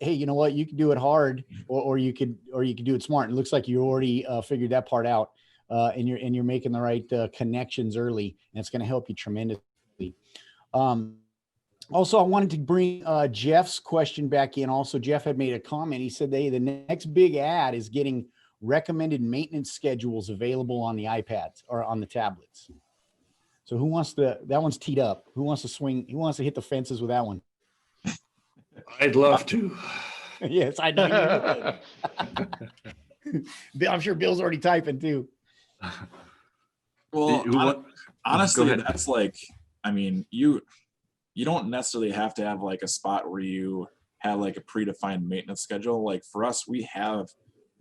hey, you know what? You can do it hard, or you could do it smart. It looks like you already figured that part out. And you're making the right connections early, and it's going to help you tremendously. Also, I wanted to bring Jeff's question back in. Also, Jeff had made a comment. He said the next big ad is getting recommended maintenance schedules available on the iPads or on the tablets. So who wants that one's teed up. Who wants to swing? Who wants to hit the fences with that one? I'd love to. Yes, I know. I'm sure Bill's already typing too. Well, honestly, that's like, you don't necessarily have to have like a spot where you have like a predefined maintenance schedule. Like for us, we have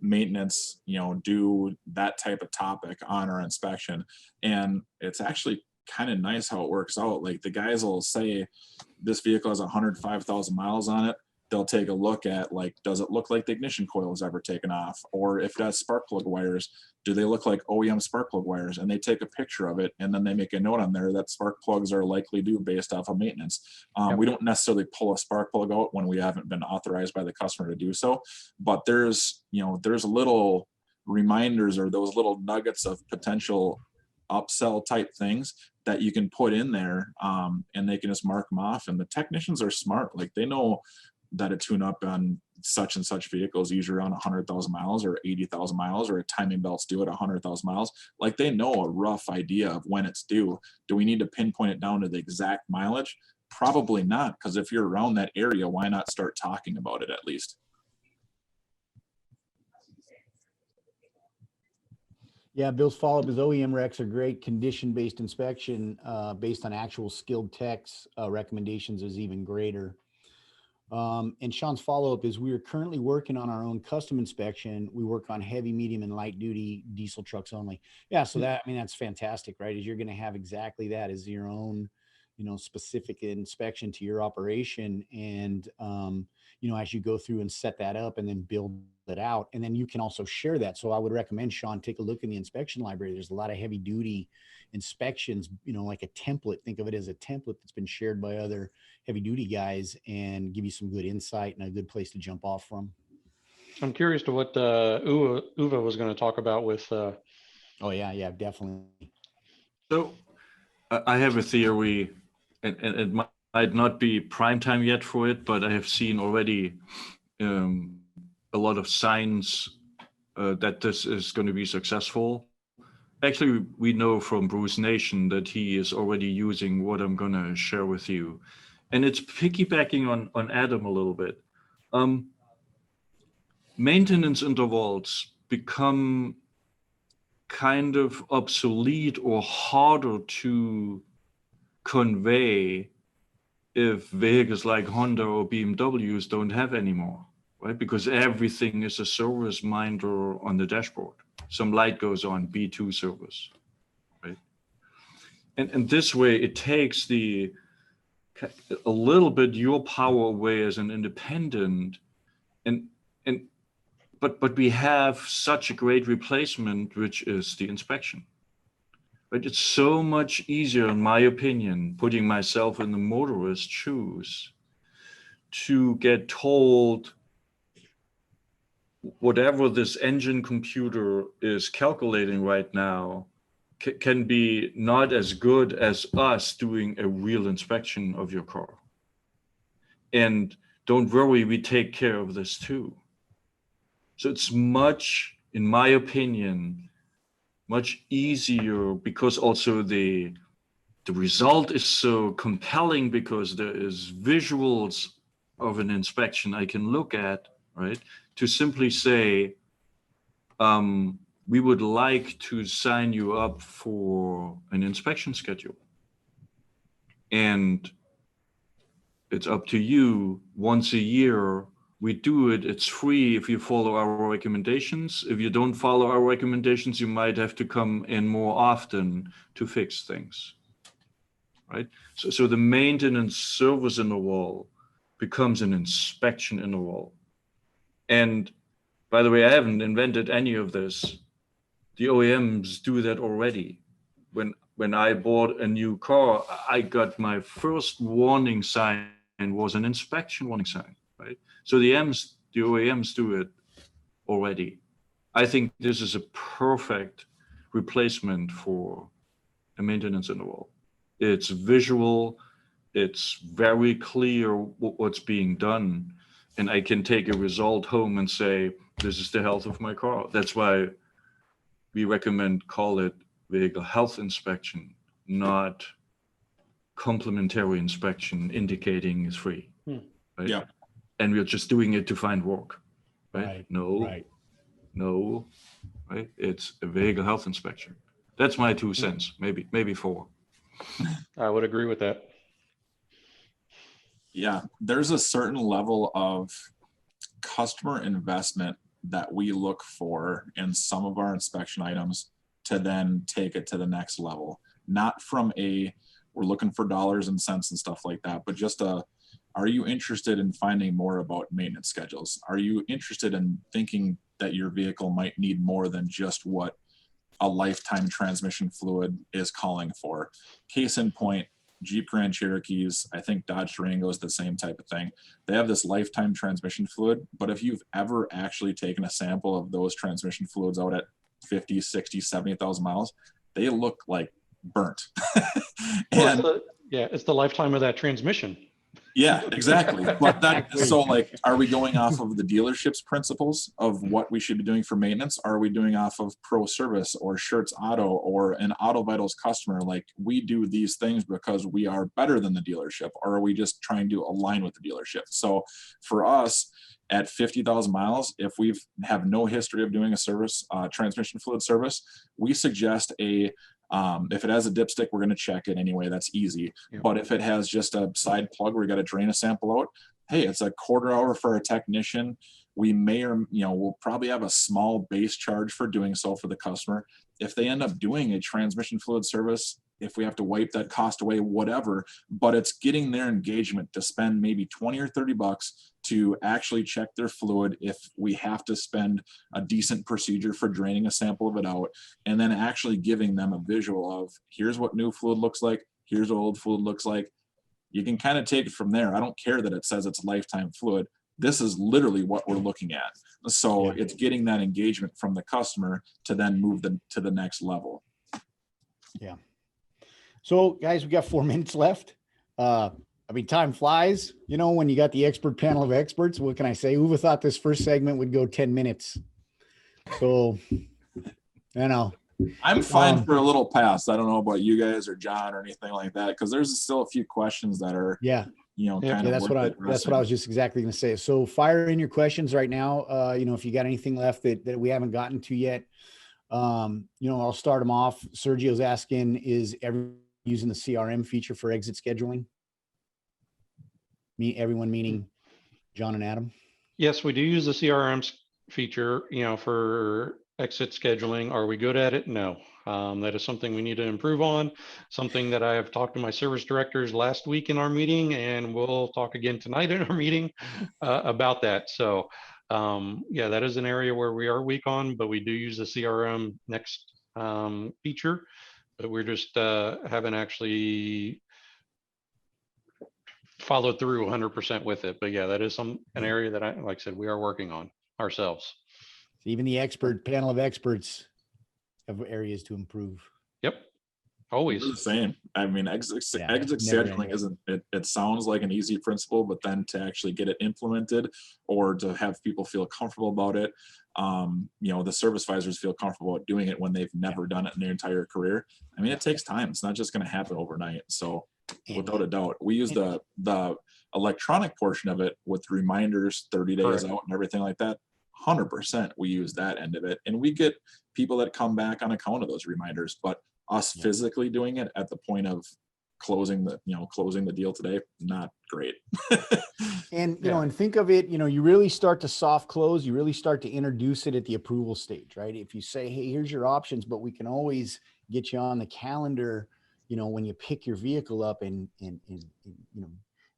maintenance, do that type of topic on our inspection. And it's actually kind of nice how it works out. Like the guys will say this vehicle has 105,000 miles on it. They'll take a look at, like, does it look like the ignition coil was ever taken off? Or if it has spark plug wires, do they look like OEM spark plug wires? And they take a picture of it, and then they make a note on there that spark plugs are likely due based off of maintenance. We don't necessarily pull a spark plug out when we haven't been authorized by the customer to do so. But there's little reminders or those little nuggets of potential upsell type things that you can put in there, and they can just mark them off. And the technicians are smart. Like, they know that a tune-up on such and such vehicles usually around 100,000 miles or 80,000 miles, or a timing belt's due at 100,000 miles. Like, they know a rough idea of when it's due. Do we need to pinpoint it down to the exact mileage? Probably not, because if you're around that area, why not start talking about it at least? Yeah, Bill's follow-up is OEM recs are great. Condition-based inspection based on actual skilled techs recommendations is even greater. And Sean's follow-up is we are currently working on our own custom inspection. We work on heavy, medium, and light duty diesel trucks only. Yeah, so that, I mean, that's fantastic, right? Is you're going to have exactly that as your own, you know, specific inspection to your operation. And, you know, as you go through and set that up and then build it out, and then you can also share that. So I would recommend, Sean, take a look in the inspection library. There's a lot of heavy duty inspections, you know, like a template. Think of it as a template that's been shared by other heavy duty guys and give you some good insight and a good place to jump off from. I'm curious to what Uwe was going to talk about with. Oh yeah, definitely. So I have a theory, and it might not be prime time yet for it, but I have seen already a lot of signs that this is going to be successful. Actually, we know from Bruce Nation that he is already using what I'm going to share with you. And it's piggybacking on Adam a little bit. Maintenance intervals become kind of obsolete or harder to convey if vehicles like Honda or BMWs don't have anymore, right? Because everything is a service minder on the dashboard. Some light goes on, B2 service, right? And this way it takes a little bit your power away as an independent, but we have such a great replacement, which is the inspection. But it's so much easier, in my opinion, putting myself in the motorist's shoes, to get told whatever this engine computer is calculating right now can be not as good as us doing a real inspection of your car. And don't worry, we take care of this too. So it's much, in my opinion, much easier, because also the result is so compelling, because there is visuals of an inspection I can look at, right? To simply say, we would like to sign you up for an inspection schedule. And it's up to you. Once a year, we do it. It's free if you follow our recommendations. If you don't follow our recommendations, you might have to come in more often to fix things, right? So the maintenance service interval becomes an inspection interval. And by the way, I haven't invented any of this. The OEMs do that already. When I bought a new car, I got my first warning sign was an inspection warning sign, right? So the OEMs do it already. I think this is a perfect replacement for a maintenance interval. It's visual, it's very clear what's being done, and I can take a result home and say, this is the health of my car. That's why we recommend call it vehicle health inspection, not complementary inspection indicating it's free. Right? Yeah. And we're just doing it to find work, right? Right. No, right? It's a vehicle health inspection. That's my 2 cents, maybe 4. I would agree with that. Yeah, there's a certain level of customer investment that we look for in some of our inspection items to then take it to the next level. Not from we're looking for dollars and cents and stuff like that, but just are you interested in finding more about maintenance schedules? Are you interested in thinking that your vehicle might need more than just what a lifetime transmission fluid is calling for? Case in point, Jeep Grand Cherokees, I think Dodge Durango is the same type of thing. They have this lifetime transmission fluid, but if you've ever actually taken a sample of those transmission fluids out at 50, 60, 70,000 miles, they look like burnt. Well, it's the lifetime of that transmission. Yeah, exactly. But that, so like, are we going off of the dealership's principles of what we should be doing for maintenance? Are we doing off of Pro Service or Shirts Auto or an AutoVitals customer? Like, we do these things because we are better than the dealership, or are we just trying to align with the dealership? So for us, at 50,000 miles, if we have no history of doing a service, transmission fluid service, we suggest if it has a dipstick, we're going to check it anyway. That's easy. Yep. But if it has just a side plug where you got to drain a sample out, hey, it's a quarter hour for a technician. We may, or we'll probably have a small base charge for doing so for the customer. If they end up doing a transmission fluid service, if we have to wipe that cost away, whatever, but it's getting their engagement to spend maybe 20 or 30 bucks to actually check their fluid. If we have to spend a decent procedure for draining a sample of it out, and then actually giving them a visual of, here's what new fluid looks like, here's what old fluid looks like. You can kind of take it from there. I don't care that it says it's lifetime fluid. This is literally what we're looking at. So it's getting that engagement from the customer to then move them to the next level. Yeah. So guys, we got 4 minutes left. Time flies, when you got the expert panel of experts. What can I say? Who would have thought this first segment would go 10 minutes? So, I'm fine for a little pass. I don't know about you guys or John or anything like that, because there's still a few questions that are, that's what I was just exactly going to say. So fire in your questions right now. If you got anything left that we haven't gotten to yet, I'll start them off. Sergio's asking, is everyone using the CRM feature for exit scheduling? Everyone meaning John and Adam? Yes, we do use the CRM feature, for exit scheduling. Are we good at it? No. That is something we need to improve on, something that I have talked to my service directors last week in our meeting, and we'll talk again tonight in our meeting about that. So that is an area where we are weak on, but we do use the CRM next feature, but we're just haven't actually followed through 100% with it. But yeah, that is an area that like I said, we are working on ourselves. Even the expert panel of experts have areas to improve. Yep. Always the same. Exit scheduling isn't, it sounds like an easy principle, but then to actually get it implemented or to have people feel comfortable about it, the service advisors feel comfortable about doing it when they've never done it in their entire career. It takes time. It's not just going to happen overnight. So without a doubt, we use the electronic portion of it with reminders 30 days out and everything like that. 100% we use that end of it, and we get people that come back on account of those reminders. But us physically doing it at the point of closing the deal today, not great. And think of it, you really start to soft close, you really start to introduce it at the approval stage, right? If you say, hey, here's your options, but we can always get you on the calendar, when you pick your vehicle up and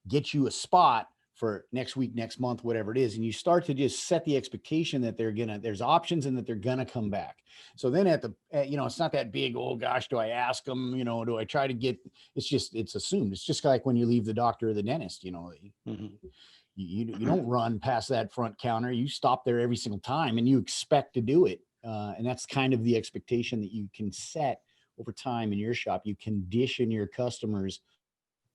get you a spot for next week, next month, whatever it is. And you start to just set the expectation that there's options and that they're going to come back. So then it's not that big, oh gosh, do I ask them, do I try to get, it's assumed. It's just like when you leave the doctor or the dentist, Mm-hmm. you don't run past that front counter. You stop there every single time and you expect to do it. And that's kind of the expectation that you can set over time in your shop. You condition your customers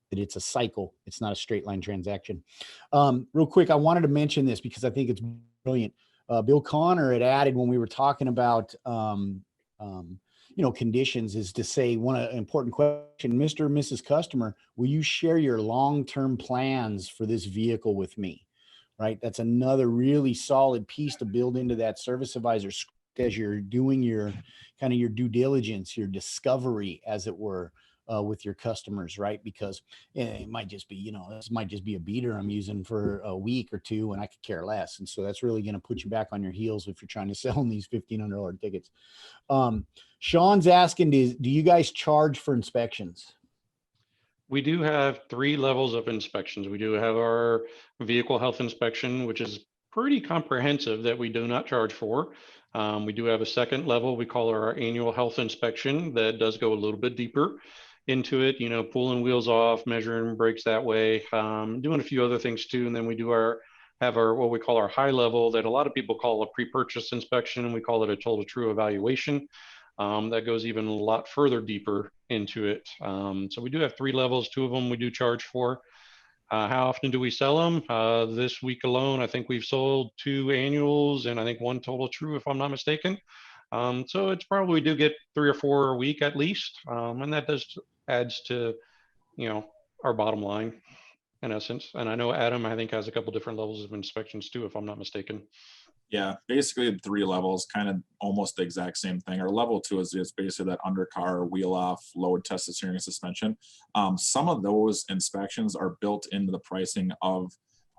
that it's a cycle. It's not a straight line transaction. Real quick, I wanted to mention this because I think it's brilliant. Bill Connor had added when we were talking about, conditions, is to say one important question, Mr. or Mrs. Customer, will you share your long-term plans for this vehicle with me? Right. That's another really solid piece to build into that service advisor script as you're doing your kind of your due diligence, your discovery, as it were. With your customers, right? Because it might just be, this might just be a beater I'm using for a week or two and I could care less. And so that's really going to put you back on your heels if you're trying to sell them these $1,500 tickets. Sean's asking, do you guys charge for inspections? We do have 3 levels of inspections. We do have our vehicle health inspection, which is pretty comprehensive, that we do not charge for. We do have a second level we call our annual health inspection that does go a little bit deeper into it, pulling wheels off, measuring brakes that way, doing a few other things too. And then we do have our what we call our high level, that a lot of people call a pre-purchase inspection, and we call it a total true evaluation. That goes even a lot further deeper into it. So we do have 3 levels. 2 of them we do charge for. How often do we sell them? This week alone, I think we've sold 2 annuals and I think 1 total true, if I'm not mistaken. So it's probably we do get 3 or 4 a week at least, and that adds to, our bottom line in essence. And I know Adam, I think, has a couple different levels of inspections too, if I'm not mistaken. Yeah, basically 3 levels, kind of almost the exact same thing. Our level 2 is just basically that undercar, wheel off, load, tested steering and suspension. Some of those inspections are built into the pricing of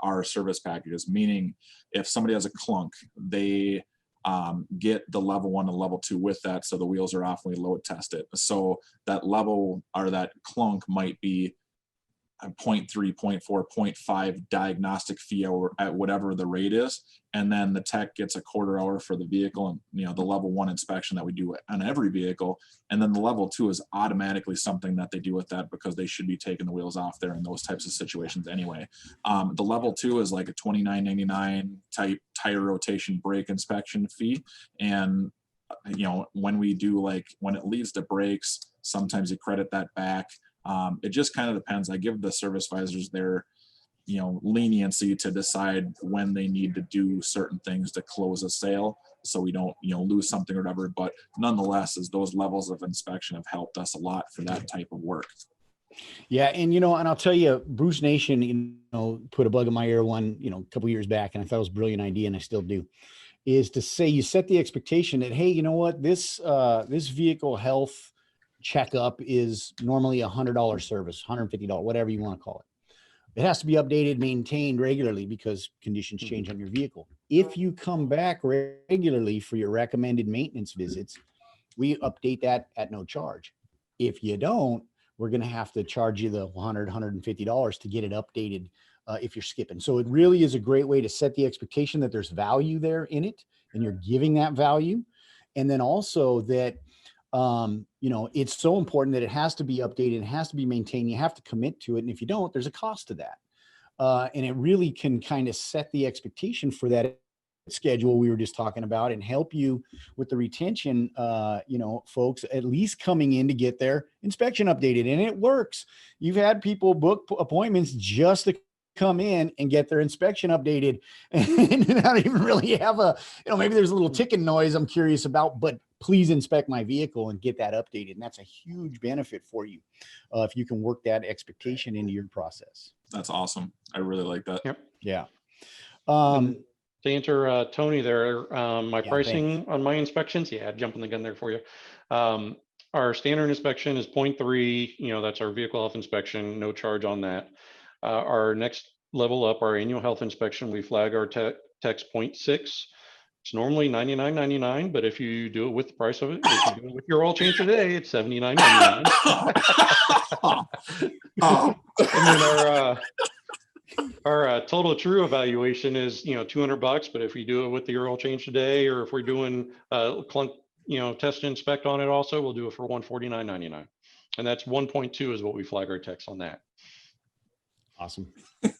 our service packages, meaning if somebody has a clunk, they get the level 1 and level 2 with that. So the wheels are off when we load test it. So that level or that clunk might be 0.3, 0.4, 0.5 diagnostic fee or at whatever the rate is. And then the tech gets a quarter hour for the vehicle and, the level 1 inspection that we do on every vehicle. And then the level 2 is automatically something that they do with that because they should be taking the wheels off there in those types of situations anyway. The level 2 is like a $29.99 type tire rotation brake inspection fee. And, when we do when it leads to brakes, sometimes you credit that back. It just kind of depends. I give the service advisors their, leniency to decide when they need to do certain things to close a sale so we don't, lose something or whatever. But nonetheless, is those levels of inspection have helped us a lot for that type of work. Yeah. And, and I'll tell you, Bruce Nation, put a bug in my ear one, a couple years back, and I thought it was a brilliant idea, and I still do, is to say you set the expectation that, hey, you know what, this vehicle health checkup is normally $100 service, $150, whatever you want to call it. It has to be updated, maintained regularly because conditions change on your vehicle. If you come back regularly for your recommended maintenance visits, we update that at no charge. If you don't, we're going to have to charge you the $100, $150 to get it updated if you're skipping. So it really is a great way to set the expectation that there's value there in it and you're giving that value. And then also that, it's so important that it has to be updated, it has to be maintained, you have to commit to it. And if you don't, there's a cost to that. And it really can kind of set the expectation for that schedule we were just talking about and help you with the retention, folks at least coming in to get their inspection updated. And it works. You've had people book appointments just to come in and get their inspection updated and not even really have maybe there's a little ticking noise I'm curious about, but please inspect my vehicle and get that updated. And that's a huge benefit for you if you can work that expectation into your process. That's awesome. I really like that. Yep. Yeah. To answer Tony there, my pricing on my inspections, jumping the gun there for you. Our standard inspection is 0.3, that's our vehicle health inspection, no charge on that. Our next level up, our annual health inspection, we flag our techs 0.6. It's normally $99.99, but if you do it with the price of it, if you do it with your oil change today, it's $79.99. And then our total true evaluation is $200, but if you do it with the oil change today, or if we're doing clunk, test and inspect on it also, we'll do it for $149.99. And that's 1.2 is what we flag our techs on that. Awesome.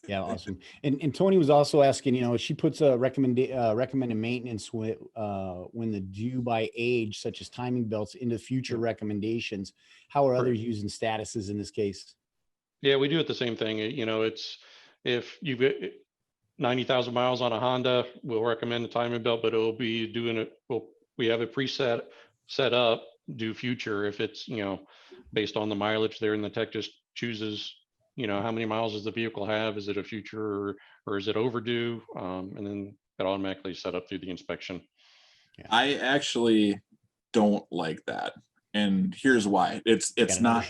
Yeah. Awesome. And Tony was also asking, she puts a recommended maintenance when the due by age, such as timing belts, into future recommendations. How are others using statuses in this case? Yeah, we do it the same thing. It's if you've got 90,000 miles on a Honda, we'll recommend the timing belt, but it'll be doing it. We have it preset, set up, do future. If it's, based on the mileage there, and the tech just chooses, how many miles does the vehicle have? Is it a future or is it overdue? And then it automatically set up through the inspection. Yeah. I actually don't like that. And here's why. It's not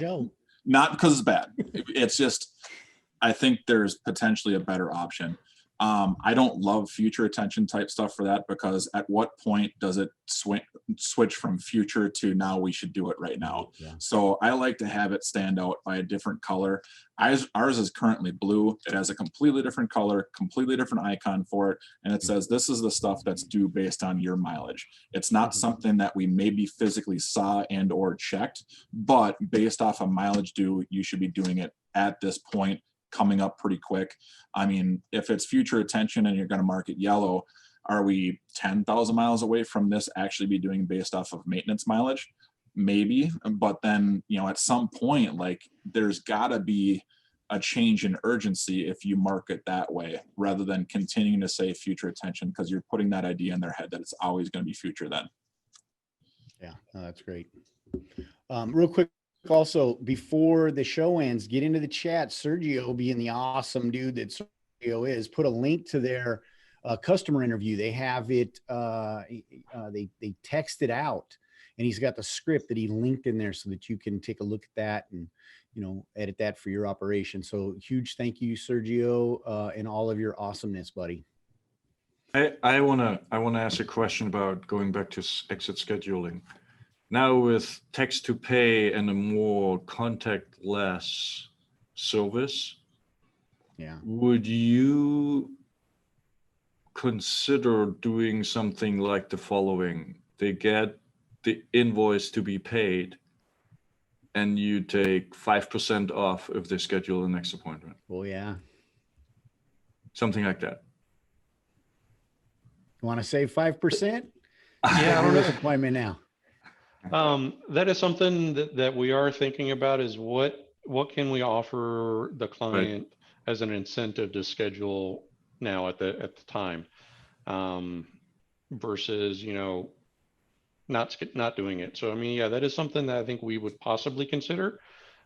because it's bad. It's just, I think there's potentially a better option. I don't love future attention type stuff for that, because at what point does it switch from future to now we should do it right now? Yeah. So I like to have it stand out by a different color. Ours is currently blue. It has a completely different color, completely different icon for it. And it says, this is the stuff that's due based on your mileage. It's not something that we maybe physically saw and or checked, but based off of mileage due, you should be doing it at this point, coming up pretty quick. I mean, if it's future attention and you're going to mark it yellow, are we 10,000 miles away from this actually be doing based off of maintenance mileage? maybe, but then, at some point, like there's gotta be a change in urgency if you mark it that way, rather than continuing to say future attention, because you're putting that idea in their head that it's always going to be future then. Yeah, no, that's great. Real quick, also, before the show ends, get into the chat. Sergio, being the awesome dude that Sergio is, put a link to their customer interview. They have it, they text it out, and he's got the script that he linked in there so that you can take a look at that and, edit that for your operation. So huge thank you, Sergio, and all of your awesomeness, buddy. I wanna ask a question about going back to exit scheduling. Now with text to pay and a more contactless service, Yeah. would you consider doing something like the following? They get the invoice to be paid, and you take 5% off if they schedule the next appointment. Oh, yeah. Something like that. You want to save 5%? Yeah, I don't This know. appointment now. That is something that we are thinking about, is what can we offer the client as an incentive to schedule now at the time, versus, not doing it. So, I mean, yeah, that is something that I think we would possibly consider.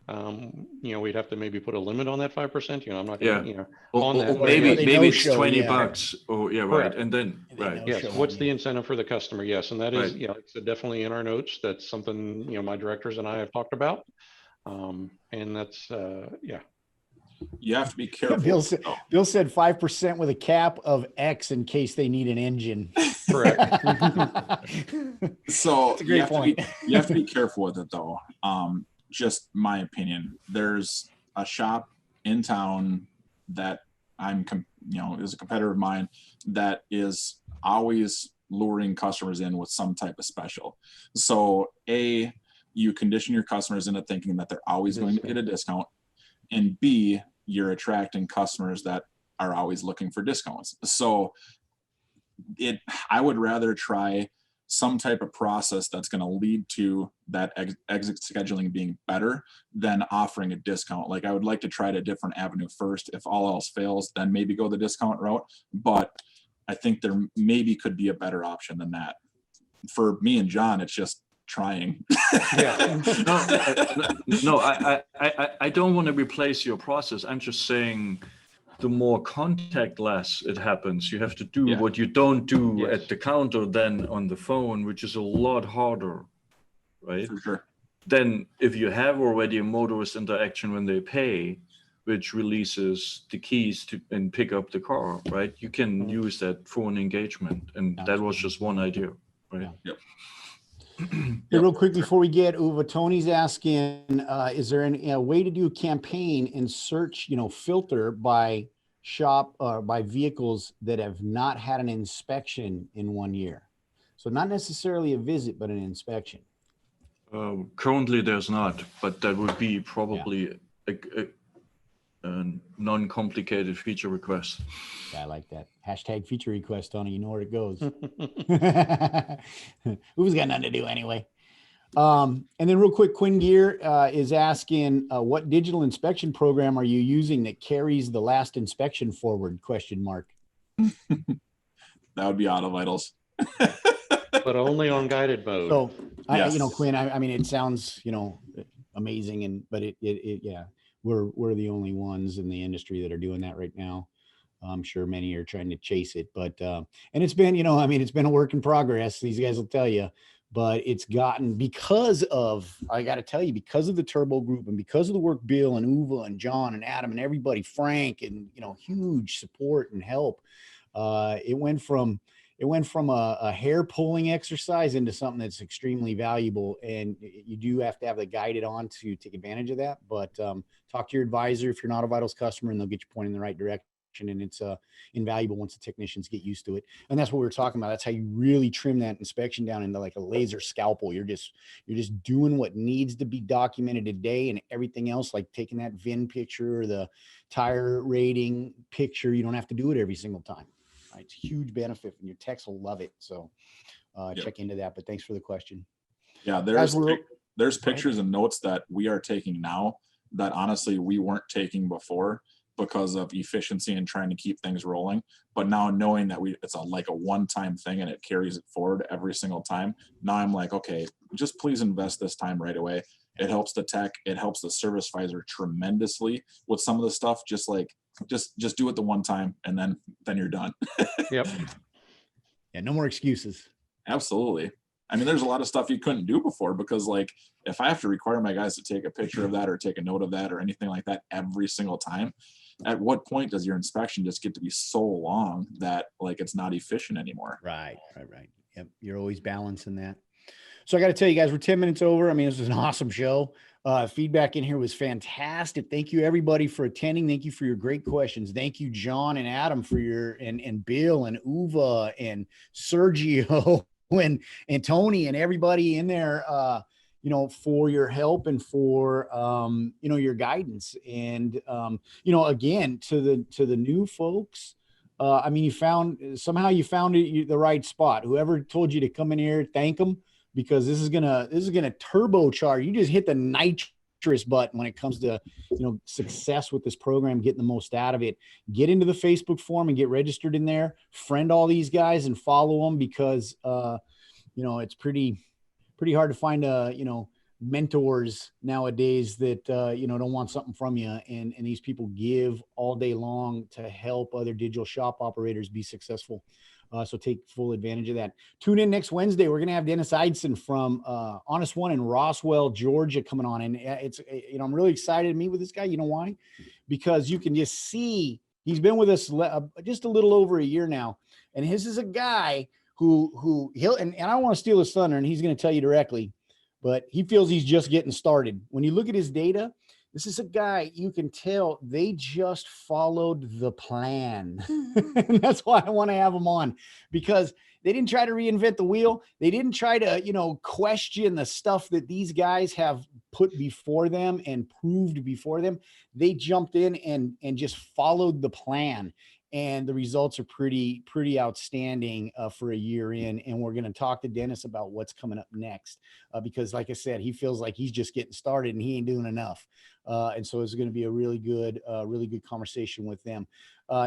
We'd have to maybe put a limit on that 5%. I'm not gonna, on that. Maybe it's no-show, $20. yeah. Or right. Correct. And then Yes. no-show What's on the it. incentive for the customer? Yes. And that is, Right. it's definitely in our notes. That's something, my directors and I have talked about. And that's, yeah. You have to be careful. Bill said 5% with a cap of X in case they need an engine. Correct. So That's a great point. You have to be careful with it though. Just my opinion. There's a shop in town that is a competitor of mine that is always luring customers in with some type of special. So you condition your customers into thinking that they're always going to get a discount, and B, you're attracting customers that are always looking for discounts. So I would rather try some type of process that's going to lead to that exit scheduling being better than offering a discount. Like I would like to try a different avenue first. If all else fails, then maybe go the discount route. But I think there maybe could be a better option than that. For me and John, it's just trying. Yeah. No, I don't want to replace your process. I'm just saying, the more contactless it happens, you have to do what you don't do at the counter then on the phone, which is a lot harder, right? For sure. Then if you have already a motorist interaction when they pay, which releases the keys to and pick up the car, right? You can use that for an engagement. And that was just one idea, right? Yep. Hey, real quick before we get Uva, Tony's asking, is there a way to do a campaign and search, filter by shop or by vehicles that have not had an inspection in 1 year? So not necessarily a visit, but an inspection. Currently there's not, but that would be probably a non-complicated feature request. Yeah, I like that. Hashtag feature request, Tony. You know where it goes. Who's got nothing to do anyway? And then real quick, Quinn Gear is asking, what digital inspection program are you using that carries the last inspection forward? ? That would be AutoVitals. But only on guided mode. So, Yes. Quinn, I mean, it sounds, amazing, but yeah, we're the only ones in the industry that are doing that right now. I'm sure many are trying to chase it, but, and it's been, it's been a work in progress. These guys will tell you, but it's gotten, because of the Turbo Group and because of the work Bill and Uva and John and Adam and everybody, Frank, and, huge support and help. It went from a hair pulling exercise into something that's extremely valuable. And you do have to have the guided on to take advantage of that. But talk to your advisor if you're not a AutoVitals customer, and they'll get you pointed in the right direction. And it's invaluable once the technicians get used to it. And that's what we were talking about. That's how you really trim that inspection down into like a laser scalpel. You're just doing what needs to be documented today, and everything else, like taking that VIN picture or the tire rating picture, you don't have to do it every single time. Right? It's a huge benefit, and your techs will love it. So check into that. But thanks for the question. Yeah, there's There's pictures and notes that we are taking now that honestly we weren't taking before because of efficiency and trying to keep things rolling. But now knowing that it's like a one-time thing and it carries it forward every single time. Now I'm like, okay, just please invest this time right away. It helps the tech. It helps the service visor tremendously with some of the stuff. Just do it the one time and then you're done. Yep. Yeah. No more excuses. Absolutely. I mean, there's a lot of stuff you couldn't do before because like if I have to require my guys to take a picture of that or take a note of that or anything like that every single time, at what point does your inspection just get to be so long that like it's not efficient anymore? Right. Yep. You're always balancing that. So I got to tell you guys, we're 10 minutes over. I mean, this was an awesome show. Feedback in here was fantastic. Thank you everybody for attending. Thank you for your great questions. Thank you, John and Adam, for your and Bill and Uva and Sergio and Tony and everybody in there, for your help and for, your guidance. And, again, to the new folks, I mean, you found it the right spot. Whoever told you to come in here, thank them, because this is gonna turbocharge. You just hit the nitrous button when it comes to success with this program, getting the most out of it. Get into the Facebook forum and get registered in there. Friend all these guys and follow them because it's pretty hard to find mentors nowadays that don't want something from you, and these people give all day long to help other digital shop operators be successful. So take full advantage of that. Tune in next Wednesday. We're going to have Dennis Eidson from Honest One in Roswell, Georgia coming on. And it's, I'm really excited to meet with this guy. You know why? Because you can just see he's been with us just a little over a year now. And this is a guy who he'll, and I don't want to steal his thunder, and he's going to tell you directly, but he feels he's just getting started. When you look at his data, this is a guy, you can tell they just followed the plan. And that's why I want to have him on, because they didn't try to reinvent the wheel. They didn't try to, question the stuff that these guys have put before them and proved before them. They jumped in and just followed the plan. And the results are pretty outstanding for a year in. And we're going to talk to Dennis about what's coming up next, because like I said, he feels like he's just getting started and he ain't doing enough. And so it's going to be a really good conversation with them.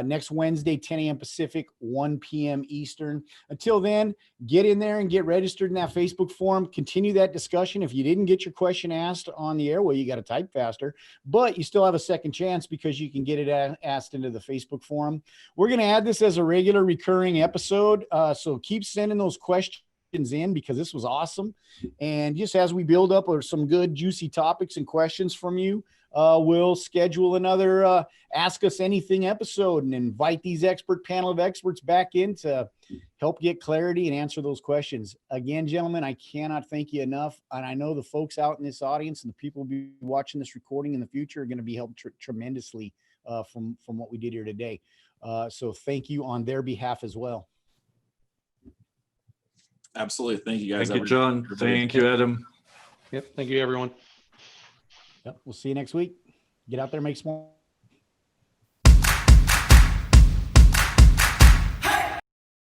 Next Wednesday, 10 a.m. Pacific, 1 p.m. Eastern. Until then, get in there and get registered in that Facebook forum. Continue that discussion. If you didn't get your question asked on the air, well, you got to type faster, but you still have a second chance because you can get it asked into the Facebook forum. We're going to add this as a regular recurring episode. So keep sending those questions in because this was awesome. And just as we build up some good juicy topics and questions from you, we'll schedule another Ask Us Anything episode and invite these expert panel of experts back in to help get clarity and answer those questions. Again, gentlemen, I cannot thank you enough. And I know the folks out in this audience and the people who will be watching this recording in the future are going to be helped tremendously from what we did here today. So thank you on their behalf as well. Absolutely. Thank you guys. Thank you, John. Thank you, Adam. Yep. Thank you, everyone. Yep. We'll see you next week. Get out there, make small.